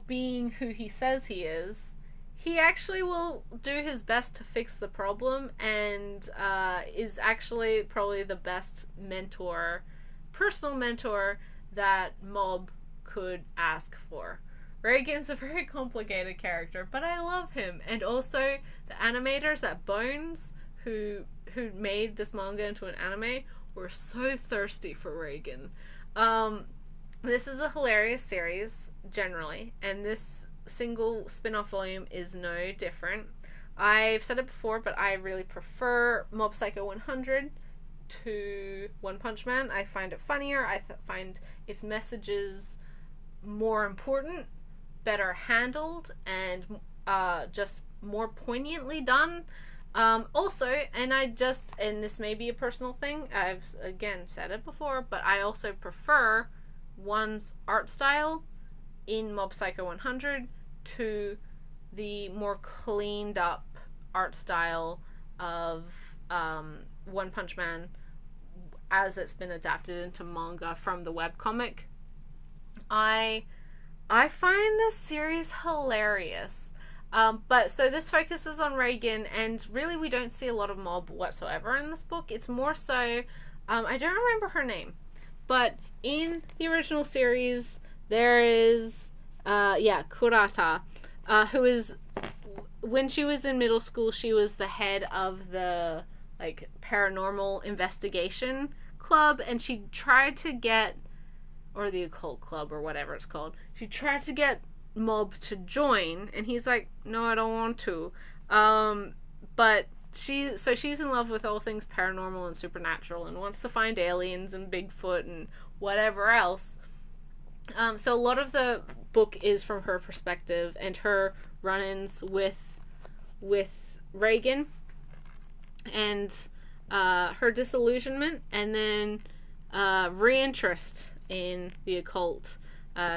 being who he says he is, he actually will do his best to fix the problem, and is actually probably the best personal mentor that Mob could ask for. Reagan's a very complicated character, but I love him. And also the animators at Bones, who made this manga into an anime, were so thirsty for Reagan. This is a hilarious series, generally, and this single spin-off volume is no different. I've said it before, but I really prefer Mob Psycho 100 to One Punch Man. I find it funnier. I find its messages more important, better handled, and just more poignantly done. Also, and this may be a personal thing, I've again said it before, but I also prefer One's art style in Mob Psycho 100 to the more cleaned up art style of One Punch Man as it's been adapted into manga from the webcomic. I find this series hilarious. But so this focuses on Reagan, and really we don't see a lot of Mob whatsoever in this book. It's more so, I don't remember her name, but in the original series there is, Kurata, who is, when she was in middle school, she was the head of the, paranormal investigation club, and she tried to get, or the occult club, or whatever it's called, she tried to get Mob to join, and he's like, no, I don't want to. But she's in love with all things paranormal and supernatural, and wants to find aliens and Bigfoot and whatever else. So a lot of the book is from her perspective and her run-ins with Reagan and her disillusionment, and then reinterest in the occult.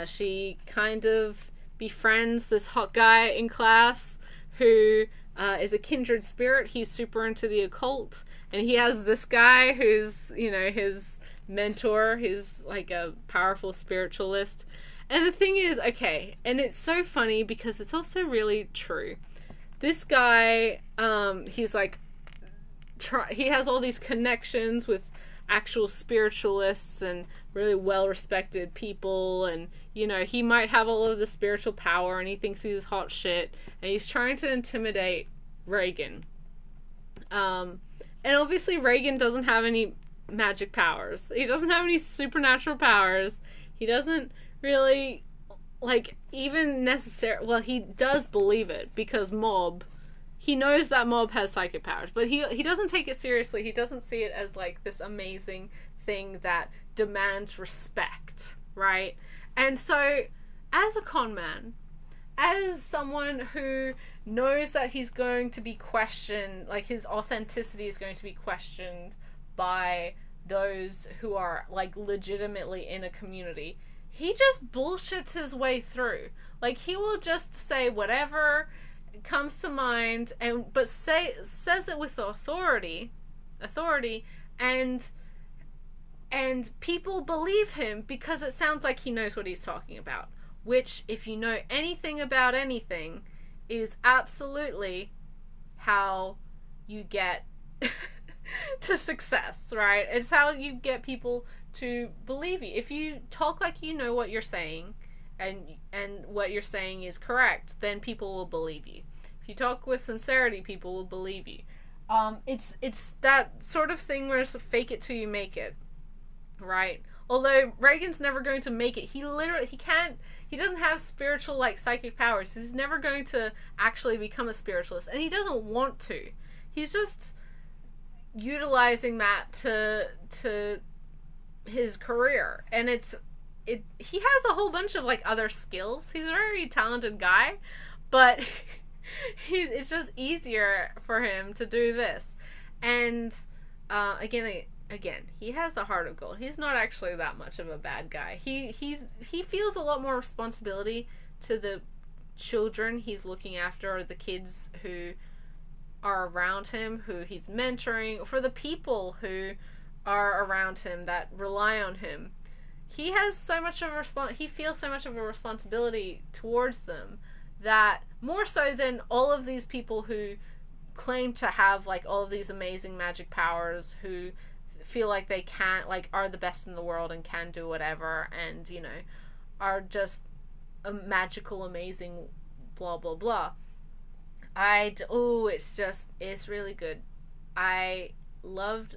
She kind of befriends this hot guy in class who is a kindred spirit. He's super into the occult, and he has this guy who's, you know, his mentor. He's like a powerful spiritualist. And the thing is, okay, and it's so funny because it's also really true. This guy, he's like, he has all these connections with actual spiritualists and really well-respected people, and, you know, he might have all of the spiritual power, and he thinks he's hot shit, and he's trying to intimidate Reagan. And obviously Reagan doesn't have any magic powers. He doesn't have any supernatural powers. He doesn't really, like, even necessary. Well, he does believe it because he knows that Mob has psychic powers, but he doesn't take it seriously. He doesn't see it as like this amazing thing that demands respect, right? And so, as a con man, as someone who knows that he's going to be questioned, like his authenticity is going to be questioned by those who are like legitimately in a community, he just bullshits his way through. Like, he will just say whatever comes to mind, but says it with authority, and people believe him because it sounds like he knows what he's talking about. Which, if you know anything about anything, is absolutely how you get to success, right? It's how you get people to believe you. If you talk like you know what you're saying, and what you're saying is correct, then people will believe you. If you talk with sincerity, people will believe you. It's that sort of thing where it's a fake it till you make it, right? Although Reagan's never going to make it. He doesn't have spiritual, like, psychic powers. He's never going to actually become a spiritualist, and he doesn't want to. He's just utilizing that to his career, and he has a whole bunch of, like, other skills. He's a very talented guy, but it's just easier for him to do this. And again, he has a heart of gold. He's not actually that much of a bad guy. He feels a lot more responsibility to the children he's looking after, or the kids who are around him, who he's mentoring, for the people who are around him that rely on him. He has so much of he feels so much of a responsibility towards them, that more so than all of these people who claim to have, like, all of these amazing magic powers, who feel like they can't, like, are the best in the world and can do whatever, and, you know, are just a magical, amazing, blah blah blah. It's really good. I love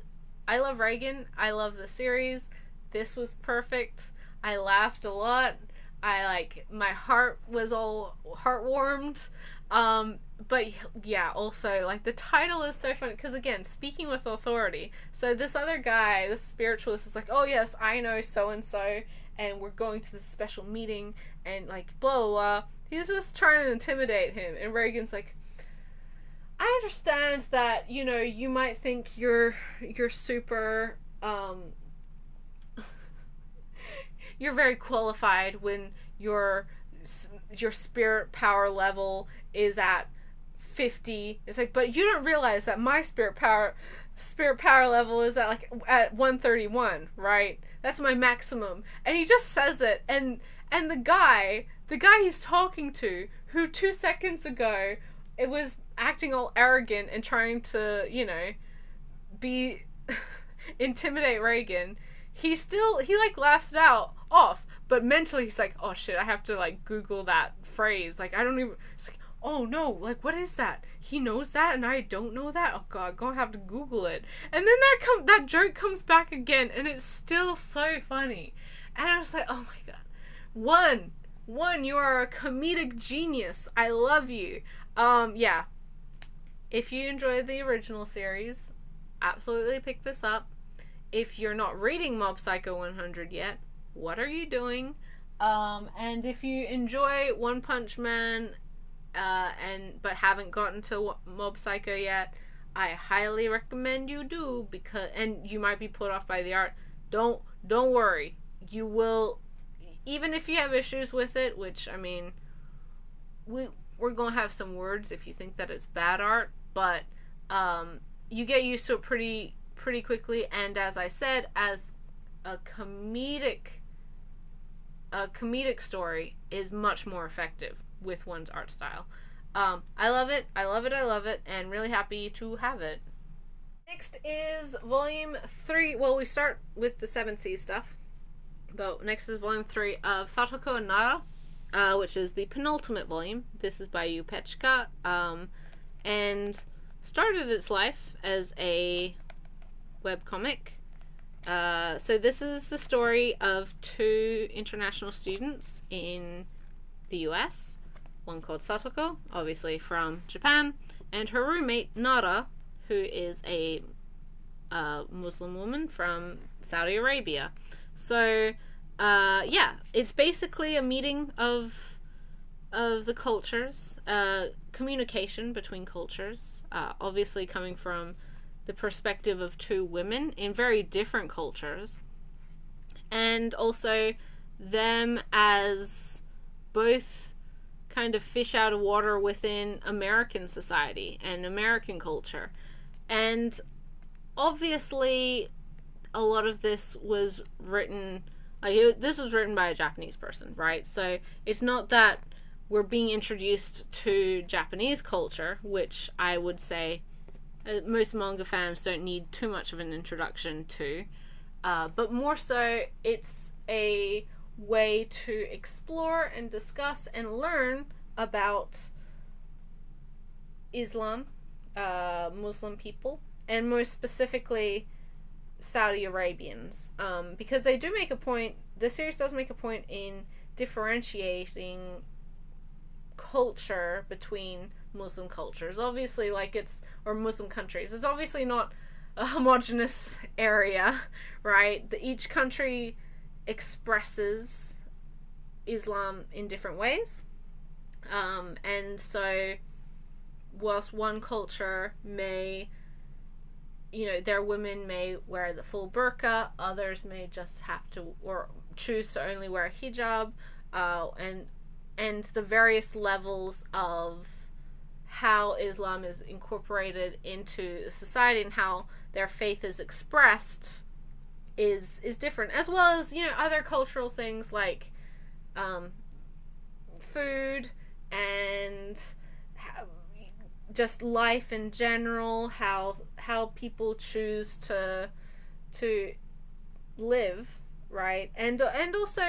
Reagan. I love the series. This was perfect. I laughed a lot. My heart was all heartwarmed. But yeah, also, like, the title is so funny because, again, speaking with authority. So this other guy, this spiritualist, is like, oh yes, I know so-and-so, and we're going to this special meeting, and, like, blah blah blah. He's just trying to intimidate him, and Reagan's like, I understand that, you know, you might think you're super, you're very qualified when your spirit power level is at 50. It's like, but you don't realize that my spirit power level is at 131, right? That's my maximum. And he just says it, and the guy he's talking to, who 2 seconds ago it was acting all arrogant and trying to, you know, be intimidate Reagan, he like laughs it off, but mentally he's like, oh shit, I have to, like, Google that phrase. Like, I don't even, it's like, oh no, like, what is that? He knows that and I don't know that? Oh god, I'm gonna have to Google it. And then that joke comes back again, and it's still so funny. And I was like, oh my god. One, you are a comedic genius. I love you. Yeah. If you enjoyed the original series, absolutely pick this up. If you're not reading Mob Psycho 100 yet, what are you doing? And if you enjoy One Punch Man, but haven't gotten to Mob Psycho yet, I highly recommend you do, and you might be put off by the art. Don't worry. You will, even if you have issues with it, which, I mean, we're gonna have some words if you think that it's bad art, but you get used to it pretty quickly. And as I said, as a comedic story is much more effective with one's art style. I love it, and really happy to have it. Next is Volume 3. Well, we start with the 7C stuff, but next is Volume 3 of Satoko and Nara, which is the penultimate volume. This is by Yu Pechika, and started its life as a webcomic. So this is the story of two international students in the US, one called Satoko, obviously from Japan, and her roommate Nara, who is a Muslim woman from Saudi Arabia. So it's basically a meeting of the cultures, communication between cultures, obviously coming from the perspective of two women in very different cultures, and also them as both kind of fish out of water within American society and American culture. And obviously a lot of this was written, this was written by a Japanese person, right? So it's not that we're being introduced to Japanese culture, which I would say most manga fans don't need too much of an introduction to, but more so it's a way to explore and discuss and learn about Islam, Muslim people, and more specifically Saudi Arabians, because they do make a point, the series does make a point in differentiating culture between Muslim cultures. Obviously, or Muslim countries. It's obviously not a homogenous area, right? Each country expresses Islam in different ways. And so whilst one culture may, their women may wear the full burqa, others may just have to, or choose to only wear a hijab, and the various levels of how Islam is incorporated into society and how their faith is expressed is different, as well as other cultural things like food and just life in general, how people choose to live, right? And also,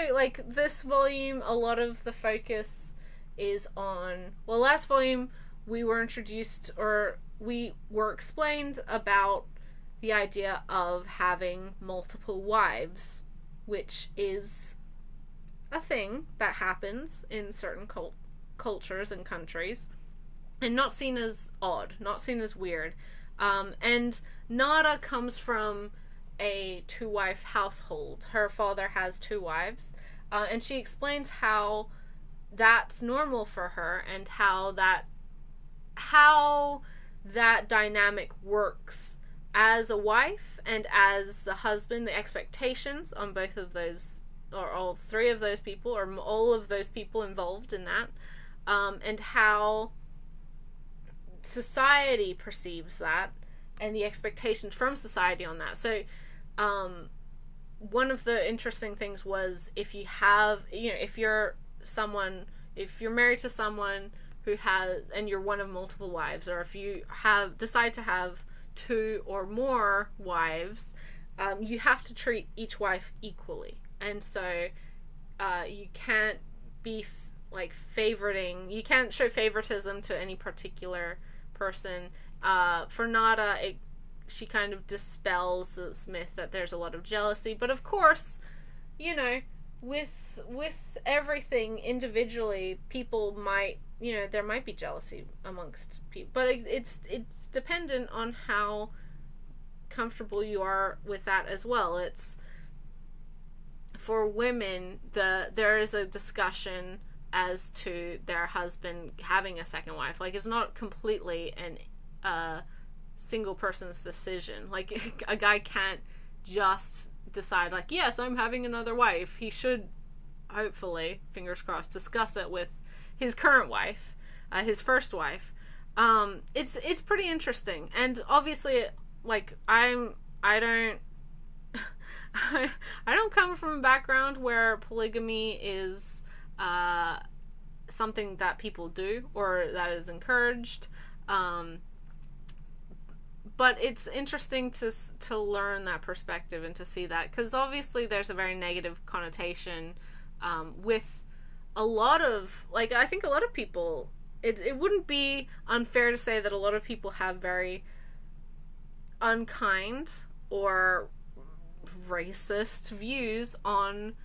this volume, a lot of the focus is on, last volume we were introduced, or we were explained about the idea of having multiple wives, which is a thing that happens in certain cultures and countries, and not seen as odd, not seen as weird. And Nara comes from a two-wife household. Her father has two wives, and she explains how that's normal for her, and how that dynamic works as a wife and as the husband, the expectations on both of those, or all three of those people, or all of those people involved in that, and how society perceives that, and the expectations from society on that. So one of the interesting things was, if you have, if you're married to someone who has, and you're one of multiple wives, or if you decide to have two or more wives, you have to treat each wife equally. And so you can't be favoriting, you can't show favoritism to any particular person. For Nada, she kind of dispels this myth that there's a lot of jealousy, but of course, with everything individually, people might, there might be jealousy amongst people, but it's dependent on how comfortable you are with that as well. It's, for women, there is a discussion as to their husband having a second wife. Like, it's not completely an single person's decision. Like, a guy can't just decide, like, yes, I'm having another wife. He should, hopefully, fingers crossed, discuss it with his current wife, his first wife. It's pretty interesting, and obviously, like, I don't come from a background where polygamy is something that people do or that is encouraged. But it's interesting to learn that perspective and to see that, because obviously there's a very negative connotation with a lot of, like, I think a lot of people, it wouldn't be unfair to say that a lot of people have very unkind or racist views on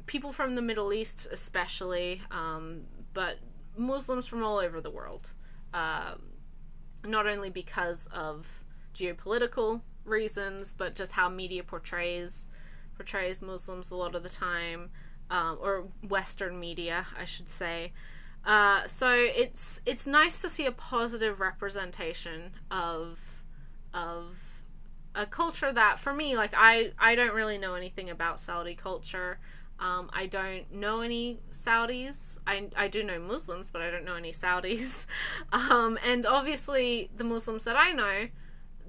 people from the Middle East especially, but Muslims from all over the world. Not only because of geopolitical reasons, but just how media portrays Muslims a lot of the time, or Western media, I should say. So it's nice to see a positive representation of a culture that, for me, like, I don't really know anything about Saudi culture. I don't know any Saudis. I do know Muslims, but I don't know any Saudis. And obviously, the Muslims that I know,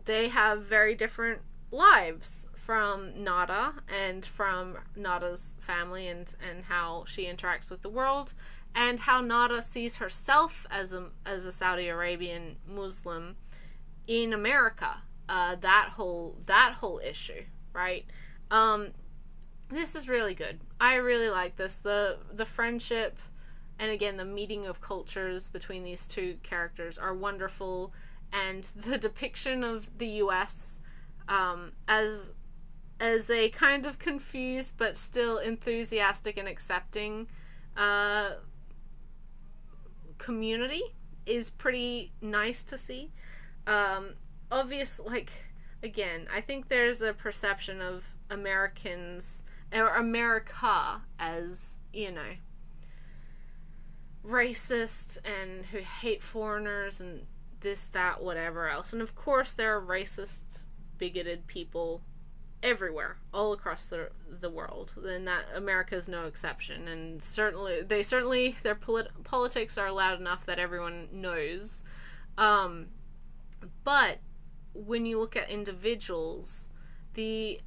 they have very different lives from Nada and from Nada's family, and how she interacts with the world, and how Nada sees herself as a Saudi Arabian Muslim in America. That whole issue, right? This is really good. I really like this. The friendship, and again, the meeting of cultures between these two characters are wonderful, and the depiction of the U.S. As a kind of confused but still enthusiastic and accepting community is pretty nice to see. Like, again, I think there's a perception of Americans, or America, as, you know, racist and who hate foreigners and this, that, whatever else. And of course there are racist, bigoted people everywhere, all across the world, and that America is no exception. And certainly their politics are loud enough that everyone knows. But when you look at individuals, the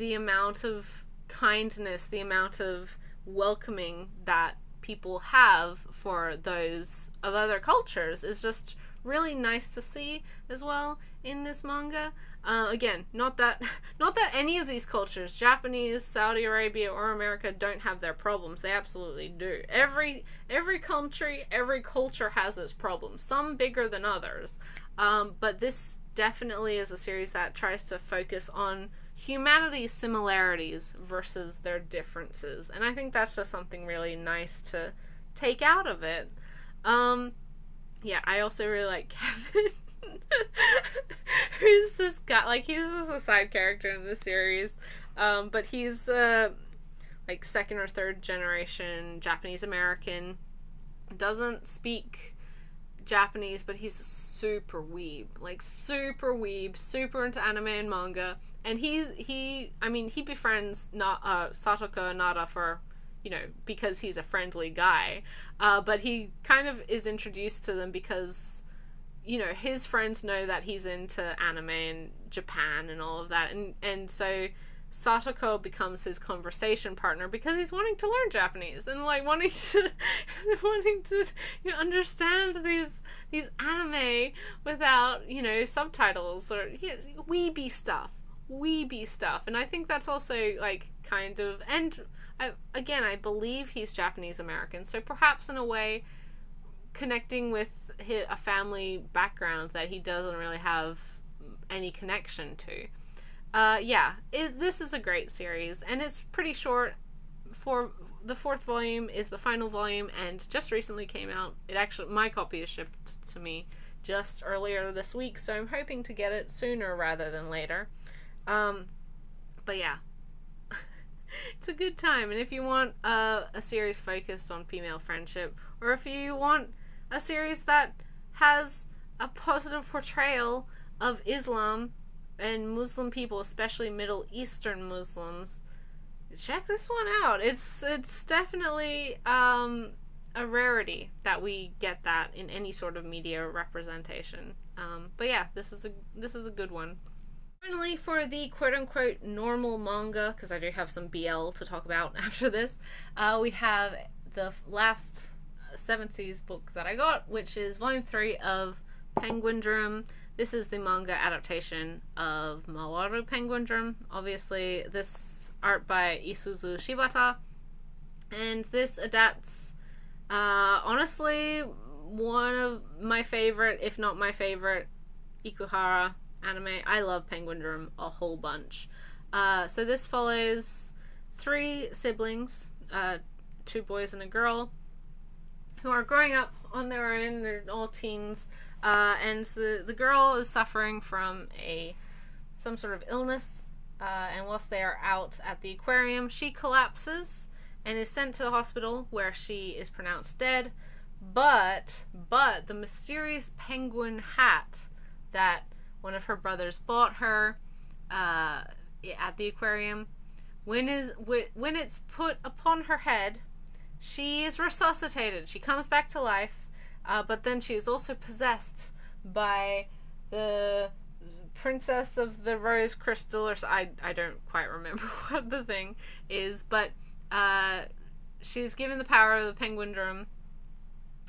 amount of kindness, the amount of welcoming that people have for those of other cultures is just really nice to see as well in this manga. Again, not that any of these cultures, Japanese, Saudi Arabia, or America, don't have their problems. They absolutely do. Every country, every culture has its problems, some bigger than others. But this definitely is a series that tries to focus on humanity's similarities versus their differences, and I think that's just something really nice to take out of it. Yeah, I also really like Kevin. Who's this guy? Like, he's just a side character in the series, but he's like second or third generation Japanese American. Doesn't speak Japanese, but he's super weeb, super into anime and manga. And he befriends Satoko and Nada for, you know, because he's a friendly guy. But he kind of is introduced to them because, you know, his friends know that he's into anime and Japan and all of that. And so Satoko becomes his conversation partner because he's wanting to learn Japanese and, like, wanting to you know, understand these anime without, you know, subtitles or weeby stuff. And I think that's also, like, kind of, and I believe he's Japanese American, so perhaps in a way connecting with a family background that he doesn't really have any connection to. This is a great series, and it's pretty short. For the 4th volume is the final volume, and just recently came out. My copy is shipped to me just earlier this week, so I'm hoping to get it sooner rather than later. But yeah, It's a good time. And if you want a series focused on female friendship, or if you want a series that has a positive portrayal of Islam and Muslim people, especially Middle Eastern Muslims, check this one out. It's definitely a rarity that we get that in any sort of media representation. But yeah, this is a good one. Finally, for the quote-unquote normal manga, because I do have some BL to talk about after this, we have the last Seven Seas book that I got, which is Volume 3 of Penguin Drum. This is the manga adaptation of Mawaru Penguin Drum. Obviously, this art by Isuzu Shibata. And this adapts, honestly, one of my favorite, if not my favorite, Ikuhara anime. I love Penguin Drum a whole bunch. So this follows 3 siblings, 2 boys and a girl, who are growing up on their own. They're all teens, and the girl is suffering from some sort of illness, and whilst they are out at the aquarium, she collapses and is sent to the hospital, where she is pronounced dead. But the mysterious penguin hat that one of her brothers bought her at the aquarium, when it's put upon her head, she is resuscitated. She comes back to life, but then she is also possessed by the Princess of the Rose Crystal, or I don't quite remember what the thing is, but she's given the power of the Penguin Drum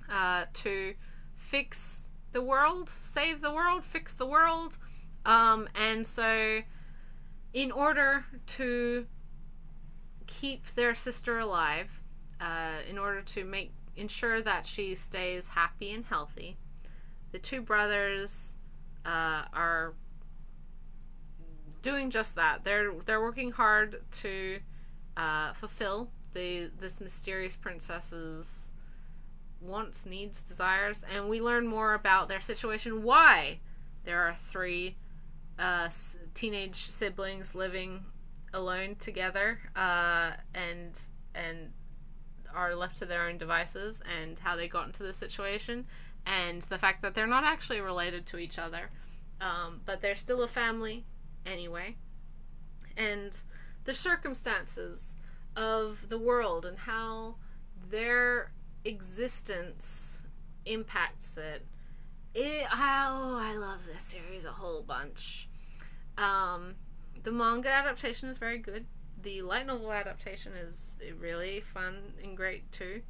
to fix the world, save the world, fix the world, and so in order to keep their sister alive, in order to ensure that she stays happy and healthy, the 2 brothers are doing just that. They're working hard to fulfill this mysterious princess's wants, needs, desires, and we learn more about their situation, why there are 3 teenage siblings living alone together, and are left to their own devices, and how they got into this situation, and the fact that they're not actually related to each other, but they're still a family anyway, and the circumstances of the world and how their existence impacts it. I love this series a whole bunch. The manga adaptation is very good. The light novel adaptation is really fun and great too.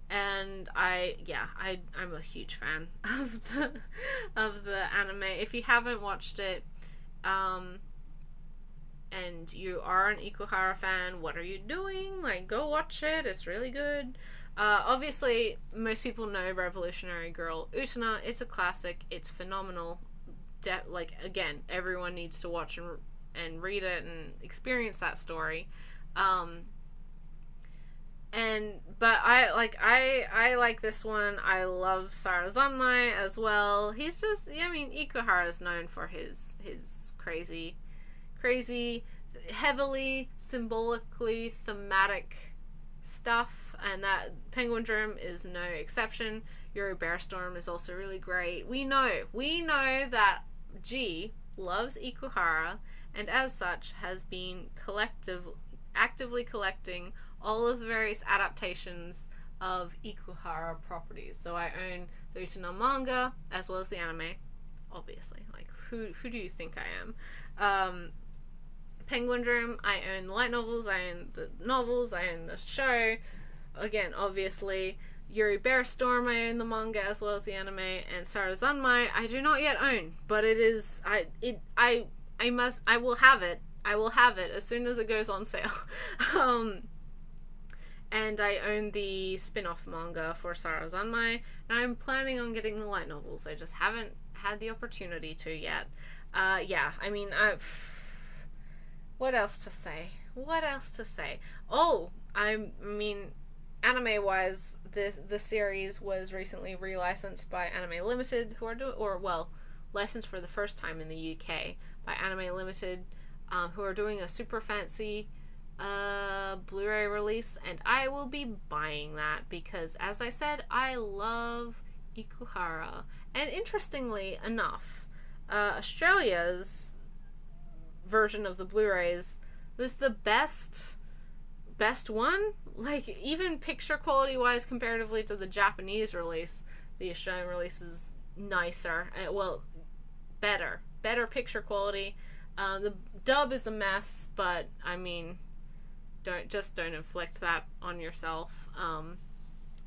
And I'm a huge fan of the anime. If you haven't watched it, and you are an Ikuhara fan, what are you doing? Like, go watch it. It's really good. Obviously, most people know Revolutionary Girl Utena. It's a classic. It's phenomenal. Again, everyone needs to watch and read it and experience that story. But I like this one. I love Sarazanmai as well. He's just, Ikuhara is known for his crazy, heavily symbolically thematic stuff, and that Penguin Drum is no exception. Yuri Bearstorm is also really great. We know that G loves Ikuhara, and as such has been actively collecting all of the various adaptations of Ikuhara properties. So I own the Utena manga as well as the anime, obviously. Like, who do you think I am? Penguin Drum, I own the light novels, I own the novels, I own the show. Again, obviously, Yuri Bearstorm, I own the manga as well as the anime, and Sarazanmai, I do not yet own, but it is, I will have it. I will have it as soon as it goes on sale. And I own the spin-off manga for Sarazanmai, and I'm planning on getting the light novels. I just haven't had the opportunity to yet. What else to say? Anime-wise, the series was recently relicensed by Anime Limited, licensed for the first time in the UK by Anime Limited, who are doing a super fancy Blu-ray release, and I will be buying that because, as I said, I love Ikuhara. And interestingly enough, Australia's version of the Blu-rays was the best one. Like, even picture quality wise, comparatively to the Japanese release, the Australian release is nicer. Well, better picture quality. The dub is a mess, but I mean, don't inflict that on yourself.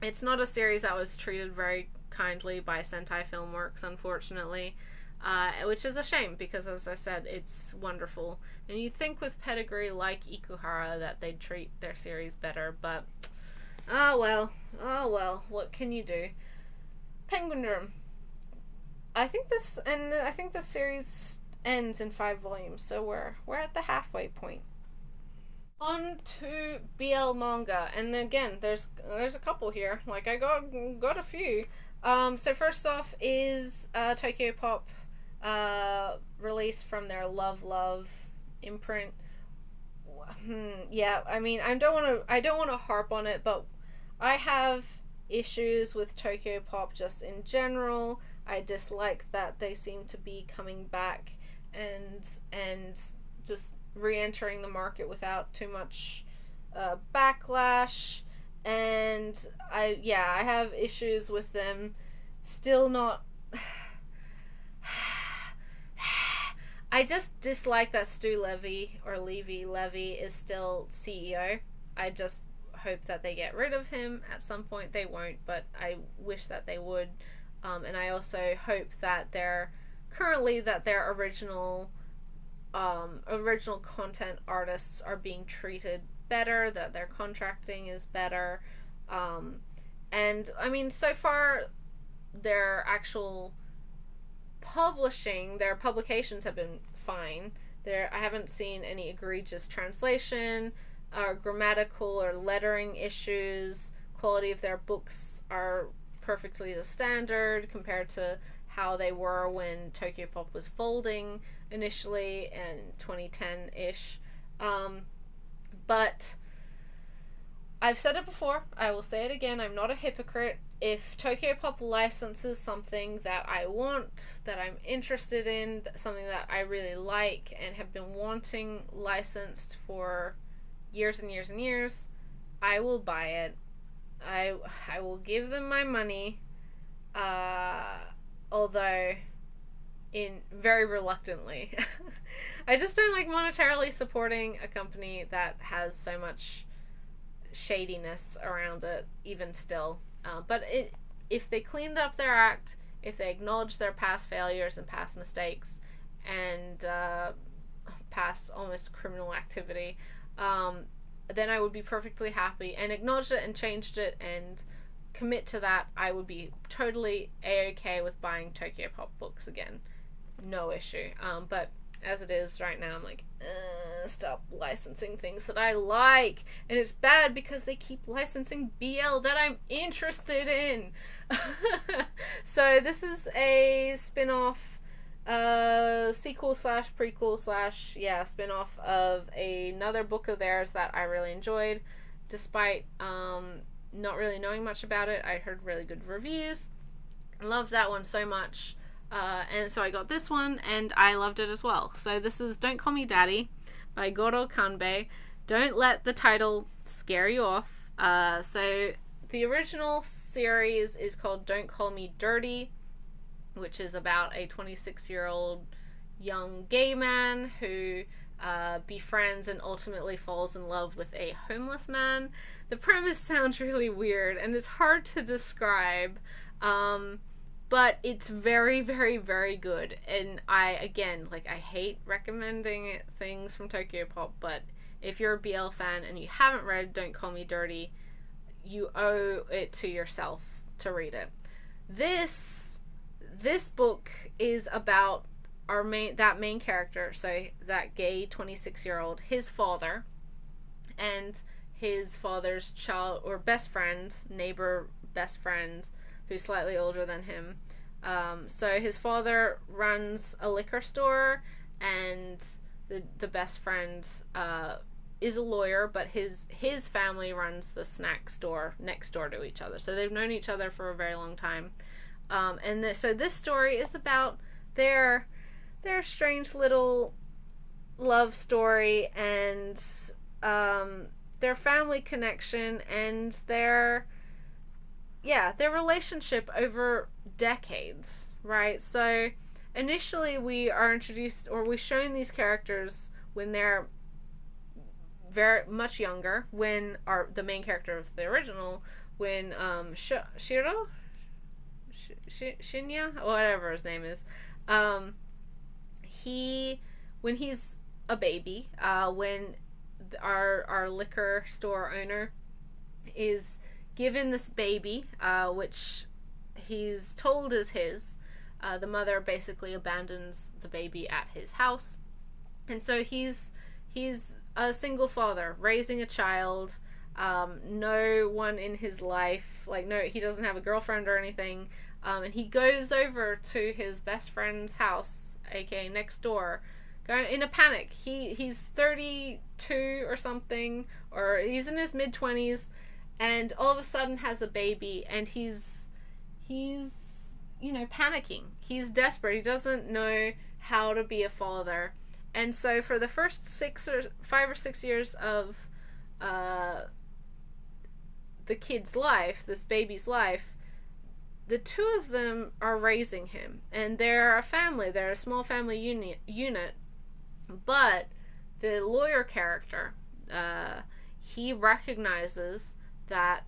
It's not a series that was treated very kindly by Sentai Filmworks, unfortunately, which is a shame because, as I said, it's wonderful. And you'd think with pedigree like Ikuhara that they'd treat their series better, but oh well, what can you do? Penguin Drum. I think this series ends in 5 volumes, so we're at the halfway point. On to BL manga, and again, there's a couple here. Like, I got a few. So first off is Tokyo Pop, release from their Love imprint. Yeah, I mean, I don't want to harp on it, but I have issues with Tokyo Pop just in general. I dislike that they seem to be coming back and just re-entering the market without too much backlash, and I have issues with them still not. I just dislike that Stu Levy is still CEO. I just hope that they get rid of him at some point. They won't, but I wish that they would. And I also hope that their original content artists are being treated better, that their contracting is better. And I mean, so far their actual their publications have been fine. I haven't seen any egregious translation or grammatical or lettering issues. Quality of their books are perfectly the standard compared to how they were when Tokyo Pop was folding initially in 2010-ish. But I've said it before, I will say it again, I'm not a hypocrite. If Tokyo Pop licenses something that I want, that I'm interested in, something that I really like and have been wanting licensed for years and years and years, I will buy it. I will give them my money, although very reluctantly. I just don't like monetarily supporting a company that has so much shadiness around it, even still. But if they cleaned up their act, if they acknowledged their past failures and past mistakes and past almost criminal activity, then I would be perfectly happy, and acknowledged it and changed it and commit to that, I would be totally a-okay with buying Tokyo Pop books again. No issue. But as it is right now, I'm like, stop licensing things that I like. And it's bad because they keep licensing BL that I'm interested in. So this is a spin-off, sequel slash prequel slash spin-off of another book of theirs that I really enjoyed, despite not really knowing much about it. I heard really good reviews. Loved that one so much, and so I got this one and I loved it as well. So this is Don't Call Me Daddy by Goro Kanbei. Don't let the title scare you off. So the original series is called Don't Call Me Dirty, which is about a 26-year-old young gay man who befriends and ultimately falls in love with a homeless man. The premise sounds really weird and it's hard to describe, but it's very, very, very good. And I hate recommending things from Tokyo Pop, but if you're a BL fan and you haven't read Don't Call Me Dirty, you owe it to yourself to read it. This book is about that main character, so that gay 26-year-old, his father, and his father's child or best friend, neighbor best friend, who's slightly older than him. So his father runs a liquor store, and the best friend is a lawyer, but his family runs the snack store next door to each other. So they've known each other for a very long time. So this story is about their strange little love story and their family connection and their relationship over decades, right? So initially we are introduced, or we're shown these characters when they're very much younger, when the main character of the original, when Shiro Shinya, whatever his name is, when he's a baby, when our liquor store owner is given this baby, which he's told is his. The mother basically abandons the baby at his house, and so he's a single father raising a child. No one in his life, he doesn't have a girlfriend or anything, and he goes over to his best friend's house, aka next door, going in a panic. He's 32 or something, or he's in his mid-20s, and all of a sudden has a baby, and he's panicking. He's desperate. He doesn't know how to be a father. And so for the first 5 or 6 years of the kid's life, this baby's life, the two of them are raising him. And they're a family. They're a small family unit. But the lawyer character, he recognizes that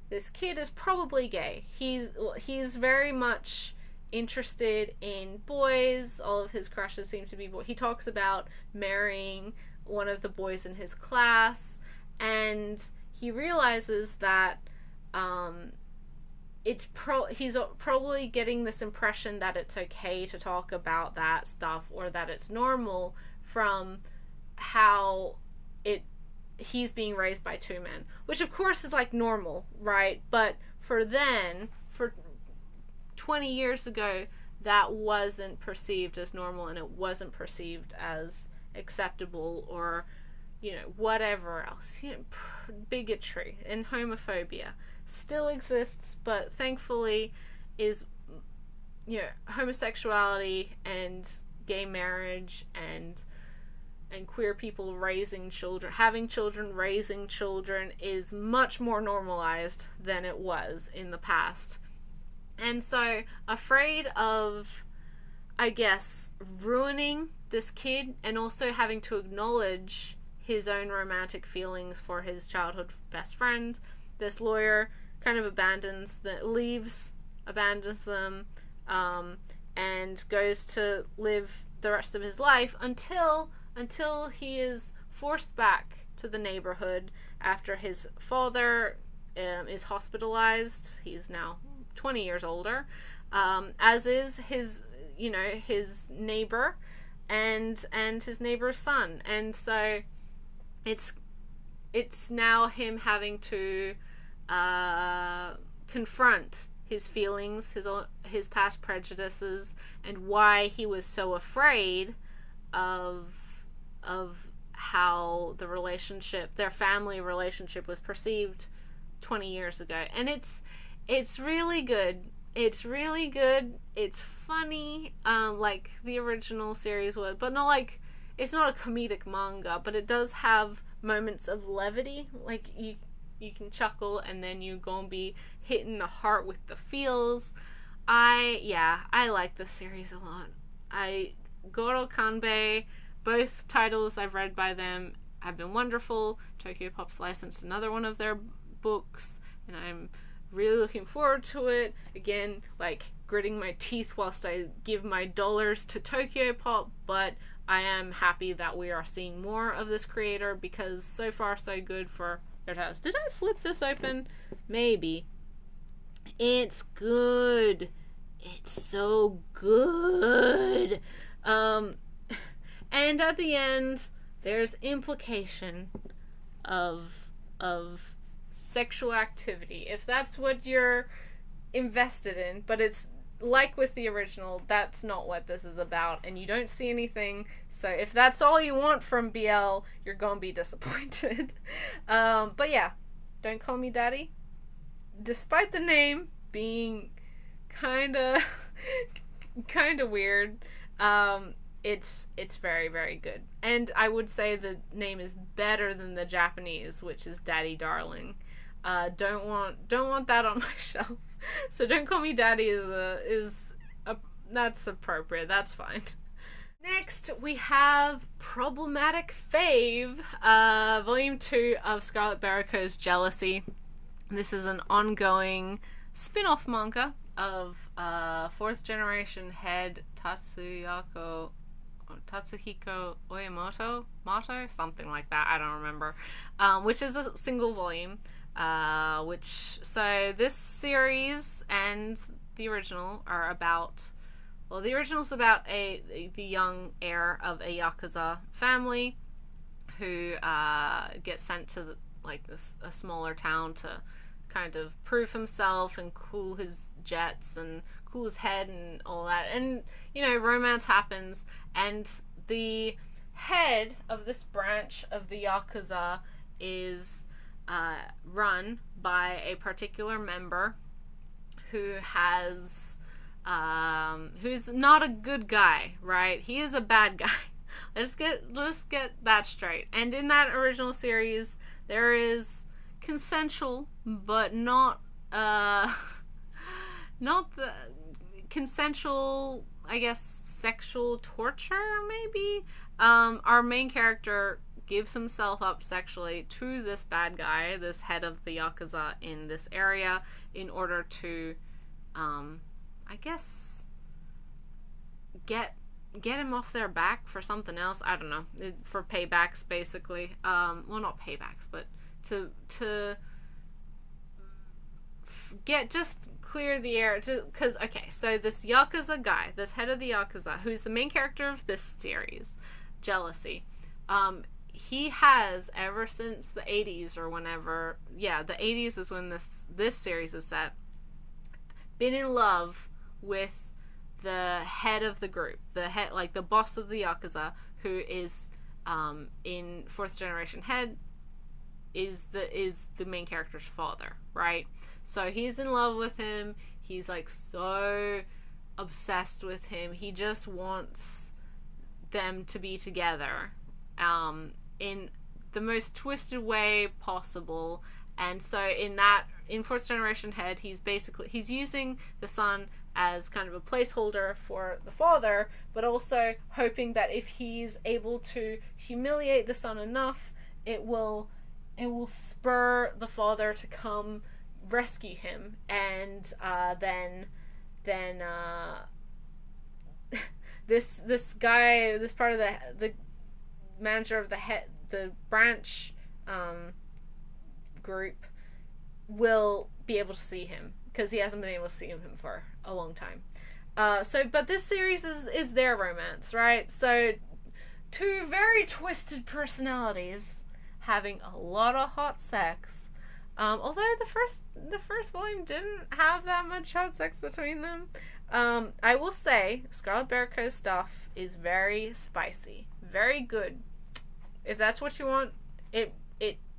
this kid is probably gay. He's very much interested in boys. All of his crushes seem to be boys. He talks about marrying one of the boys in his class, and he realizes that he's probably getting this impression that it's okay to talk about that stuff, or that it's normal from how he's being raised by two men, which of course is normal, right? But for 20 years ago, that wasn't perceived as normal, and it wasn't perceived as acceptable, or whatever else. Bigotry and homophobia still exists, but thankfully homosexuality and gay marriage and queer people raising children, having children, raising children is much more normalized than it was in the past. And so, afraid of, I guess, ruining this kid, and also having to acknowledge his own romantic feelings for his childhood best friend, this lawyer kind of abandons them, and goes to live the rest of his life until he is forced back to the neighborhood after his father is hospitalized. He's now 20 years older, as is his neighbor and his neighbor's son. And so it's now him having to confront his feelings, his past prejudices, and why he was so afraid of how their family relationship was perceived 20 years ago. And it's really good. It's really good. It's funny, like the original series was, but not it's not a comedic manga, but it does have moments of levity. You can chuckle, and then you're gonna be hitting the heart with the feels. I like this series a lot. Goro Kanbei, both titles I've read by them have been wonderful. Tokyo Pop's licensed another one of their books, and I'm really looking forward to it. Again, gritting my teeth whilst I give my dollars to Tokyo Pop, but I am happy that we are seeing more of this creator, because so far so good for their titles. Did I flip this open? Maybe. It's good. It's so good. And at the end, there's implication of sexual activity, if that's what you're invested in. But it's like with the original, that's not what this is about, and you don't see anything. So if that's all you want from BL, you're gonna be disappointed. But yeah, Don't Call Me Daddy, despite the name being kinda kinda weird, it's very, very good. And I would say the name is better than the Japanese, which is Daddy Darling. Don't want that on my shelf. So Don't Call Me Daddy is that's appropriate. That's fine. Next, we have Problematic Fave, Volume 2 of Scarlet Barraco's Jealousy. This is an ongoing spin-off manga of fourth generation head Tatsuhiko Uemoto, something like that. I don't remember. Which is a single volume. So this series and the original are about. Well, the original's about the young heir of a Yakuza family who gets sent to a smaller town to kind of prove himself and cool his jets and cool his head and all that. And, romance happens, and the head of this branch of the Yakuza is run by a particular member who has... who's not a good guy, right? He is a bad guy. Let's get that straight. And in that original series, there is consensual, but not the consensual, I guess, sexual torture, maybe. Our main character gives himself up sexually to this bad guy, this head of the Yakuza in this area, in order to, I guess, get him off their back for something else. I don't know, for paybacks, basically. Well, not paybacks, but to just clear the air. Because, okay, so this Yakuza guy, this head of the Yakuza, who's the main character of this series, Jealousy, he has, ever since the 80s or whenever, the 80s is when this series is set, been in love with the head of the group, the boss of the Yakuza, who is in fourth generation head, is the main character's father, right? So he's in love with him. He's so obsessed with him. He just wants them to be together, in the most twisted way possible. And so in fourth generation head, he's using the son as kind of a placeholder for the father, but also hoping that if he's able to humiliate the son enough, it will spur the father to come rescue him, and then this guy, this part of the manager of the branch group will be able to see him, because he hasn't been able to see him for a long time. But this series is their romance, right? So two very twisted personalities having a lot of hot sex. Although the first volume didn't have that much hot sex between them. I will say Scarlet Barraco's stuff is very spicy, very good. If that's what you want, it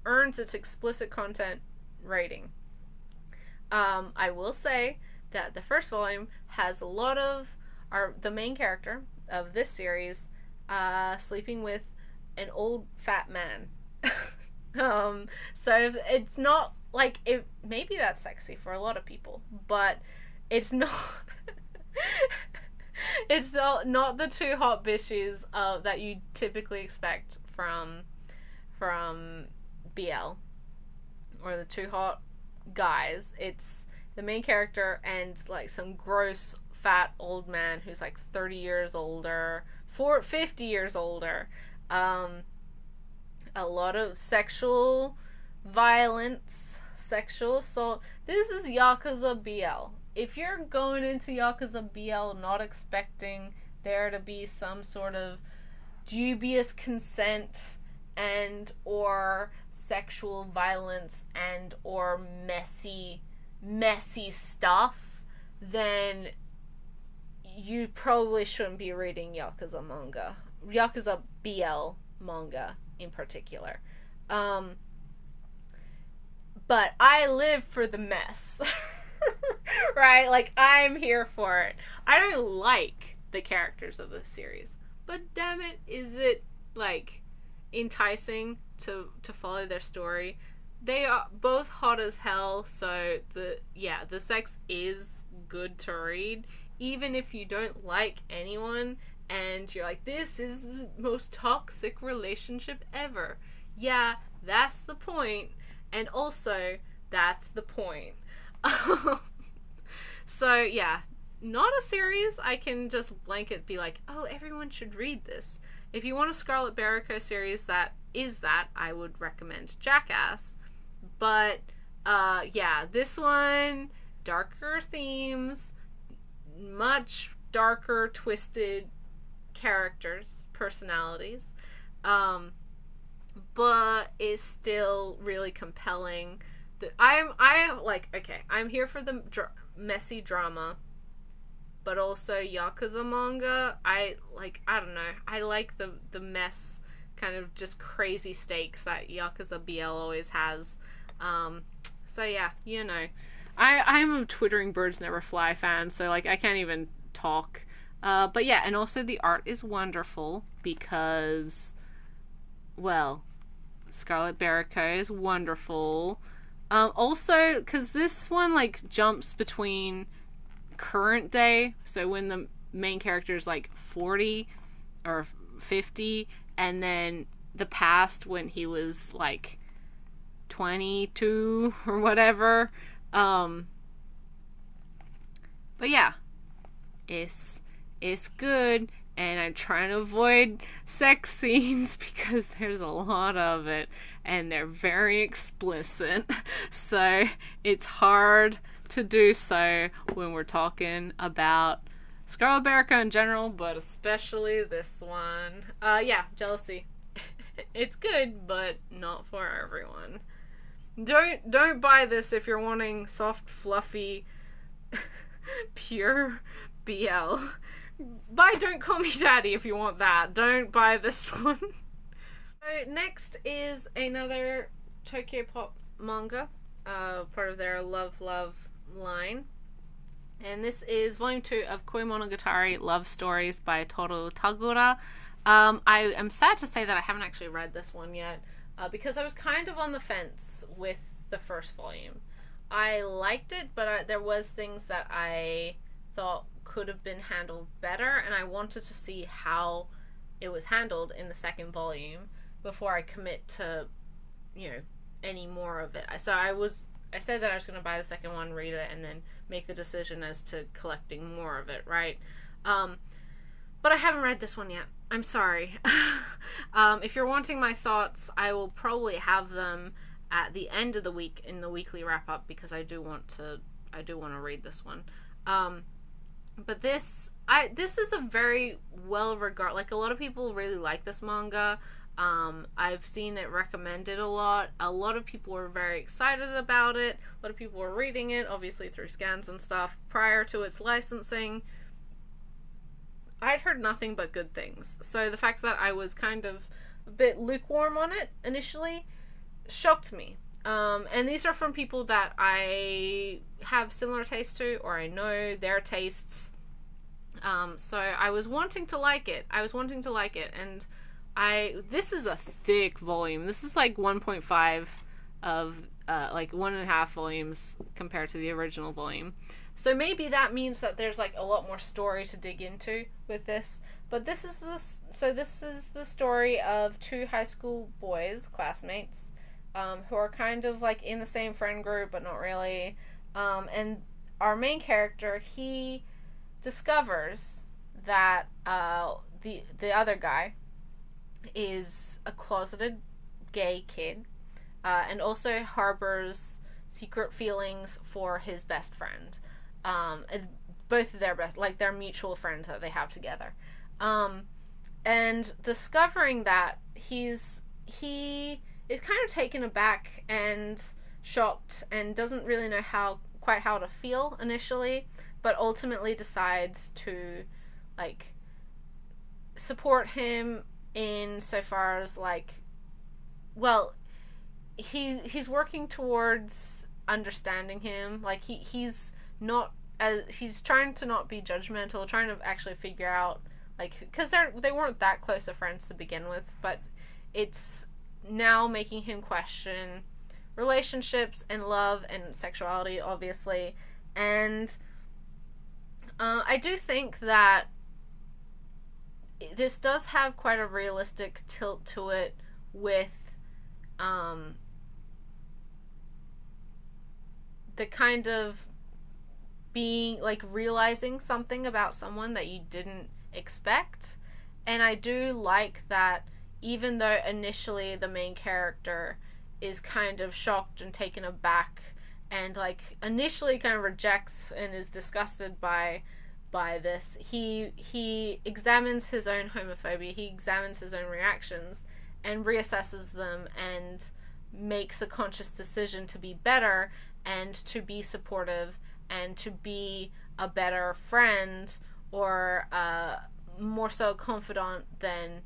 earns its explicit content rating. I will say that the first volume has a lot of the main character of this series sleeping with an old fat man. So it's not maybe that's sexy for a lot of people, but it's not. It's not the two hot bitches that you typically expect from BL, or the two hot guys. It's the main character and some gross fat old man who's 30 years older, 50 years older. A lot of sexual violence, sexual assault. This is Yakuza BL. If you're going into Yakuza BL not expecting there to be some sort of dubious consent and or sexual violence and or messy stuff, then you probably shouldn't be reading Yakuza manga. Yakuza BL manga in particular. But I live for the mess. Right? Like, I'm here for it. I don't like the characters of this series, but damn it, is it, like, enticing to follow their story. They are both hot as hell, so the sex is good to read, even if you don't like anyone and you're like, this is the most toxic relationship ever. Yeah, that's the point, and also that's the point. So yeah, not a series I can just blanket be like, oh, everyone should read this. If you want a Scarlet Barrico series that, I would recommend Jackass. But, yeah, this one, darker themes, much darker, twisted characters, personalities, but is still really compelling. I'm here for the messy drama, but also Yakuza manga, I don't know, I like the mess, kind of just crazy stakes that Yakuza BL always has. So yeah, you know, I'm a Twittering Birds Never Fly fan, so like I can't even talk. But yeah, and also the art is wonderful because, well, Scarlet Barrico is wonderful. Also, because this one like jumps between current day, so when the main character is like 40 or 50, and then the past when he was like 22 or whatever. But yeah, it's good, and I'm trying to avoid sex scenes because there's a lot of it and they're very explicit, so it's hard to do so when we're talking about Scarlet Barrico in general, but especially this one. Yeah, jealousy. It's good, but not for everyone. Don't buy this if you're wanting soft, fluffy, pure BL. Buy Don't Call Me Daddy if you want that. Don't buy this one. So next is another Tokyo Pop manga, part of their Love line. And this is volume 2 of Koi Monogatari Love Stories by Toru Tagura. I am sad to say that I haven't actually read this one yet, because I was kind of on the fence with the first volume. I liked it, but there was things that I thought could have been handled better, and I wanted to see how it was handled in the second volume before I commit to, any more of it. So I said that I was going to buy the second one, read it, and then make the decision as to collecting more of it, right? But I haven't read this one yet. I'm sorry. If you're wanting my thoughts, I will probably have them at the end of the week in the weekly wrap-up, because I do want to read this one. But this is a very well-regarded, like, a lot of people really like this manga. I've seen it recommended a lot. A lot of people were very excited about it. A lot of people were reading it, obviously through scans and stuff, prior to its licensing. I'd heard nothing but good things. So the fact that I was kind of a bit lukewarm on it initially shocked me. And these are from people that I have similar tastes to, or I know their tastes. So I was wanting to like it. And this is a thick volume. This is like 1.5 of, like 1.5 volumes compared to the original volume. So maybe that means that there's like a lot more story to dig into with this. But this is the story of two high school boys, classmates, who are kind of like in the same friend group, but not really. And our main character, he discovers that the other guy is a closeted gay kid, and also harbors secret feelings for his best friend. Both of their mutual friends that they have together. And discovering that, he is kind of taken aback and shocked and doesn't really know quite how to feel initially, but ultimately decides to, like, support him in so far as, like, well, he's working towards understanding him. Like, he's not he's trying to not be judgmental, trying to actually figure out, like, because they weren't that close of friends to begin with, but it's now making him question relationships and love and sexuality, obviously. And I do think that this does have quite a realistic tilt to it with the kind of being, like, realizing something about someone that you didn't expect. And I do like that, even though initially the main character is kind of shocked and taken aback and, like, initially kind of rejects and is disgusted by this, he examines his own homophobia, he examines his own reactions and reassesses them and makes a conscious decision to be better and to be supportive and to be a better friend, or more so confidant than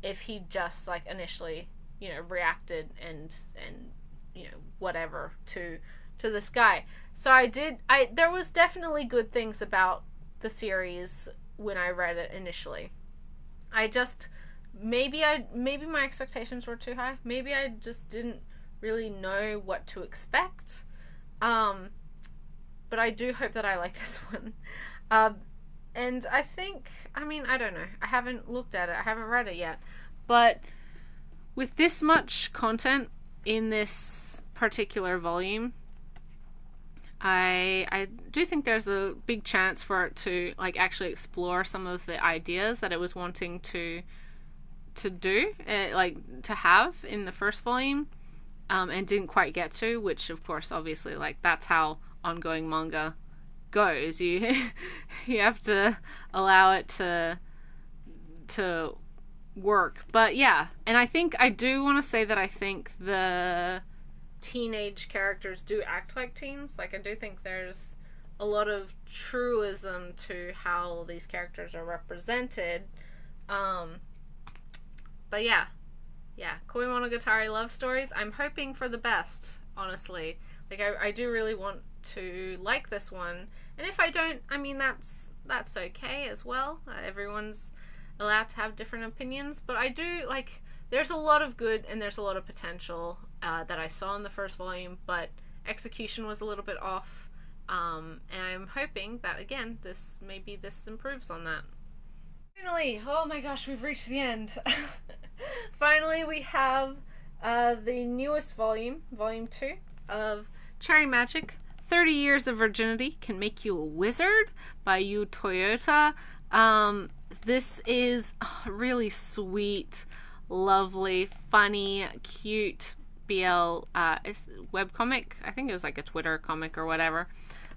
if he just, like, initially, you know, reacted and you know, whatever to this guy. So there was definitely good things about the series when I read it initially. Maybe my expectations were too high. Maybe I just didn't really know what to expect. But I do hope that I like this one. And I think, I don't know. I haven't looked at it. I haven't read it yet. But with this much content in this particular volume, I do think there's a big chance for it to, like, actually explore some of the ideas that it was wanting to do, like, to have in the first volume, and didn't quite get to, which, of course, obviously, like, that's how ongoing manga goes. You have to allow it to work. But yeah, and I think I do want to say that I think the teenage characters do act like teens. Like, I do think there's a lot of truism to how these characters are represented. But yeah, Koi Monogatari love stories. I'm hoping for the best, honestly. Like, I do really want to like this one, and if I don't, that's okay as well. Everyone's allowed to have different opinions, but I do, like, there's a lot of good and there's a lot of potential that I saw in the first volume, but execution was a little bit off, and I'm hoping that, again, this improves on that. Finally, oh my gosh, we've reached the end. Finally, we have the newest volume, Volume 2 of Cherry Magic, 30 Years of Virginity Can Make You a Wizard by Yu Toyota. This is a really sweet, lovely, funny, cute BL webcomic. I think it was like a Twitter comic or whatever,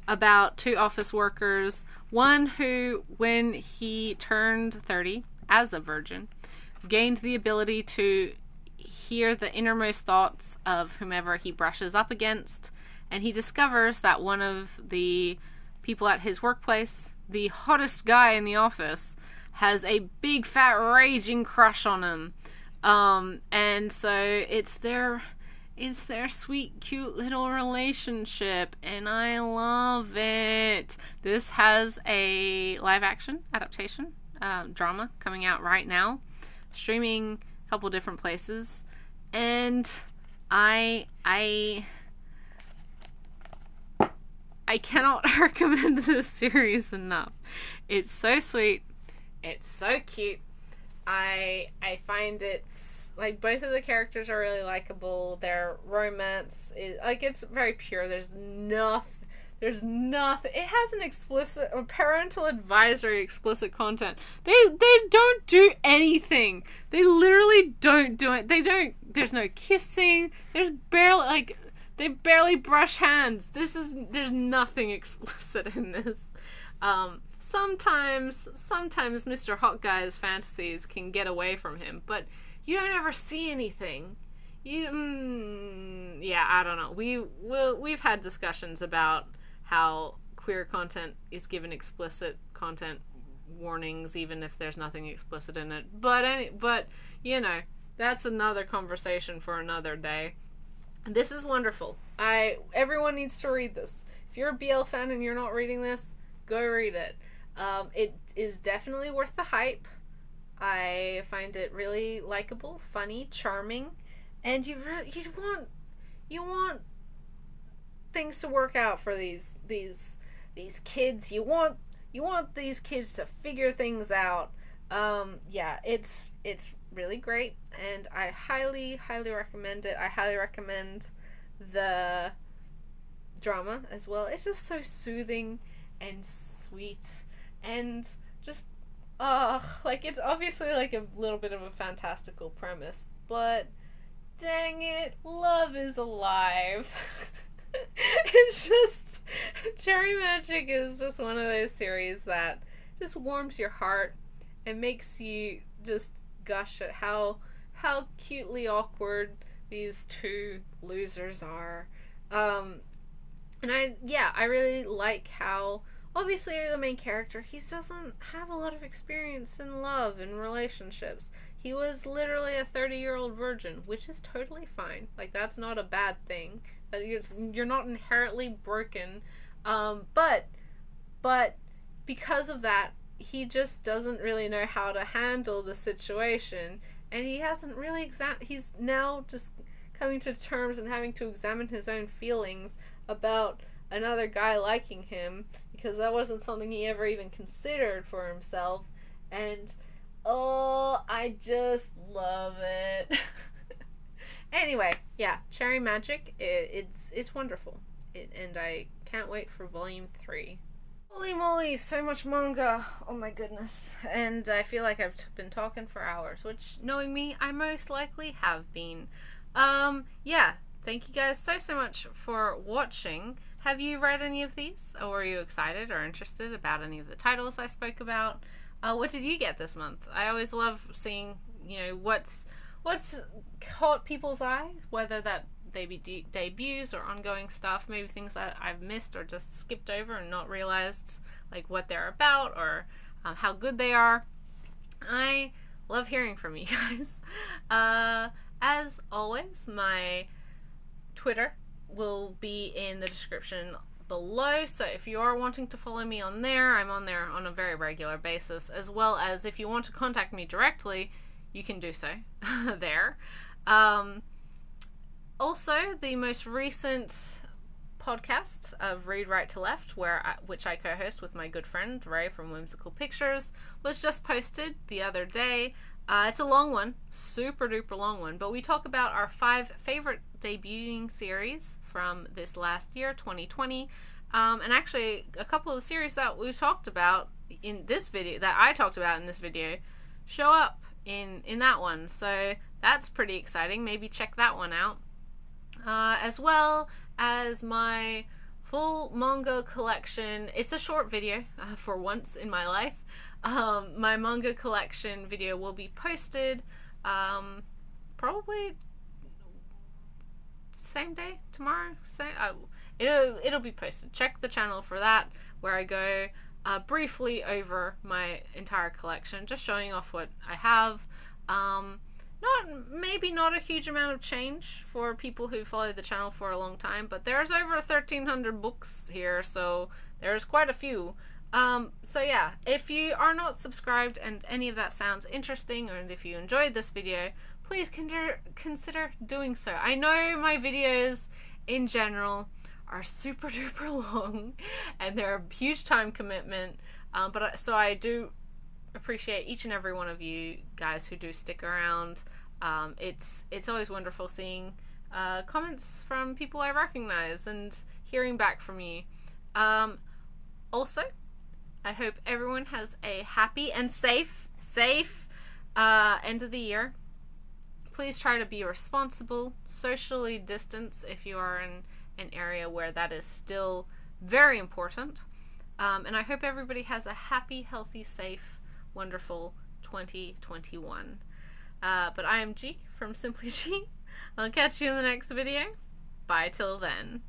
about two office workers. One who, when he turned 30 as a virgin, gained the ability to hear the innermost thoughts of whomever he brushes up against, and he discovers that one of the people at his workplace, the hottest guy in the office, has a big fat raging crush on him. And so it's their sweet, cute little relationship, and I love it. This has a live action adaptation drama coming out right now, streaming a couple different places, and I cannot recommend this series enough. It's so sweet. It's so cute. I find it's, like, both of the characters are really likable. Their romance is, like, it's very pure. There's nothing. It has an explicit or parental advisory explicit content. They don't do anything. They literally don't do it. There's no kissing. There's barely, like, they barely brush hands. There's nothing explicit in this. Sometimes Mr. Hot Guy's fantasies can get away from him, but you don't ever see anything. I don't know. We've had discussions about how queer content is given explicit content warnings, even if there's nothing explicit in it. But you know, that's another conversation for another day. This is wonderful. Everyone needs to read this. If you're a BL fan and you're not reading this, go read it. It is definitely worth the hype. I find it really likable, funny, charming, and you want things to work out for these kids. You want these kids to figure things out. Yeah, it's really great, and I highly recommend it. I highly recommend the drama as well. It's just so soothing and sweet, and just like, it's obviously like a little bit of a fantastical premise, but dang it, love is alive. It's just, Cherry Magic is just one of those series that just warms your heart and makes you just gush at how cutely awkward these two losers are. And I really like how, obviously, the main character, he doesn't have a lot of experience in love and relationships. He was literally a 30-year-old virgin, which is totally fine. Like, that's not a bad thing. You're not inherently broken. But because of that, he just doesn't really know how to handle the situation, and he hasn't really he's now just coming to terms and having to examine his own feelings about another guy liking him, because that wasn't something he ever even considered for himself. And oh, I just love it. Anyway, yeah, Cherry Magic, it's wonderful, and I can't wait for volume 3. Holy moly, so much manga. Oh my goodness. And I feel like I've been talking for hours, which, knowing me, I most likely have been. Yeah, thank you guys so much for watching. Have you read any of these? Or are you excited or interested about any of the titles I spoke about? What did you get this month? I always love seeing, what's caught people's eye, whether that they be debuts or ongoing stuff, maybe things that I've missed or just skipped over and not realized, like, what they're about or how good they are. I love hearing from you guys. As always, my Twitter will be in the description below, so if you are wanting to follow me on there, I'm on there on a very regular basis, as well as if you want to contact me directly, you can do so there. Also, the most recent podcast of Read Right to Left, which I co-host with my good friend Ray from Whimsical Pictures, was just posted the other day. It's a long one, super duper long one, but we talk about our 5 favorite debuting series from this last year, 2020, and actually a couple of the series that we talked about in this video, that I talked about in this video, show up in that one, so that's pretty exciting. Maybe check that one out. As well as my full manga collection. It's a short video, for once in my life. My manga collection video will be posted probably same day, tomorrow. It'll be posted. Check the channel for that, where I go briefly over my entire collection, just showing off what I have. Maybe not a huge amount of change for people who followed the channel for a long time, but there's over 1,300 books here, so there's quite a few. So yeah, if you are not subscribed and any of that sounds interesting, and if you enjoyed this video, please consider doing so. I know my videos in general are super duper long, and they're a huge time commitment, so I do appreciate each and every one of you guys who do stick around. It's always wonderful seeing comments from people I recognize and hearing back from you. Also, I hope everyone has a happy and safe end of the year. Please try to be responsible, socially distance if you are in an area where that is still very important. And I hope everybody has a happy, healthy, safe, wonderful 2021. But I am G from Simply G. I'll catch you in the next video. Bye till then.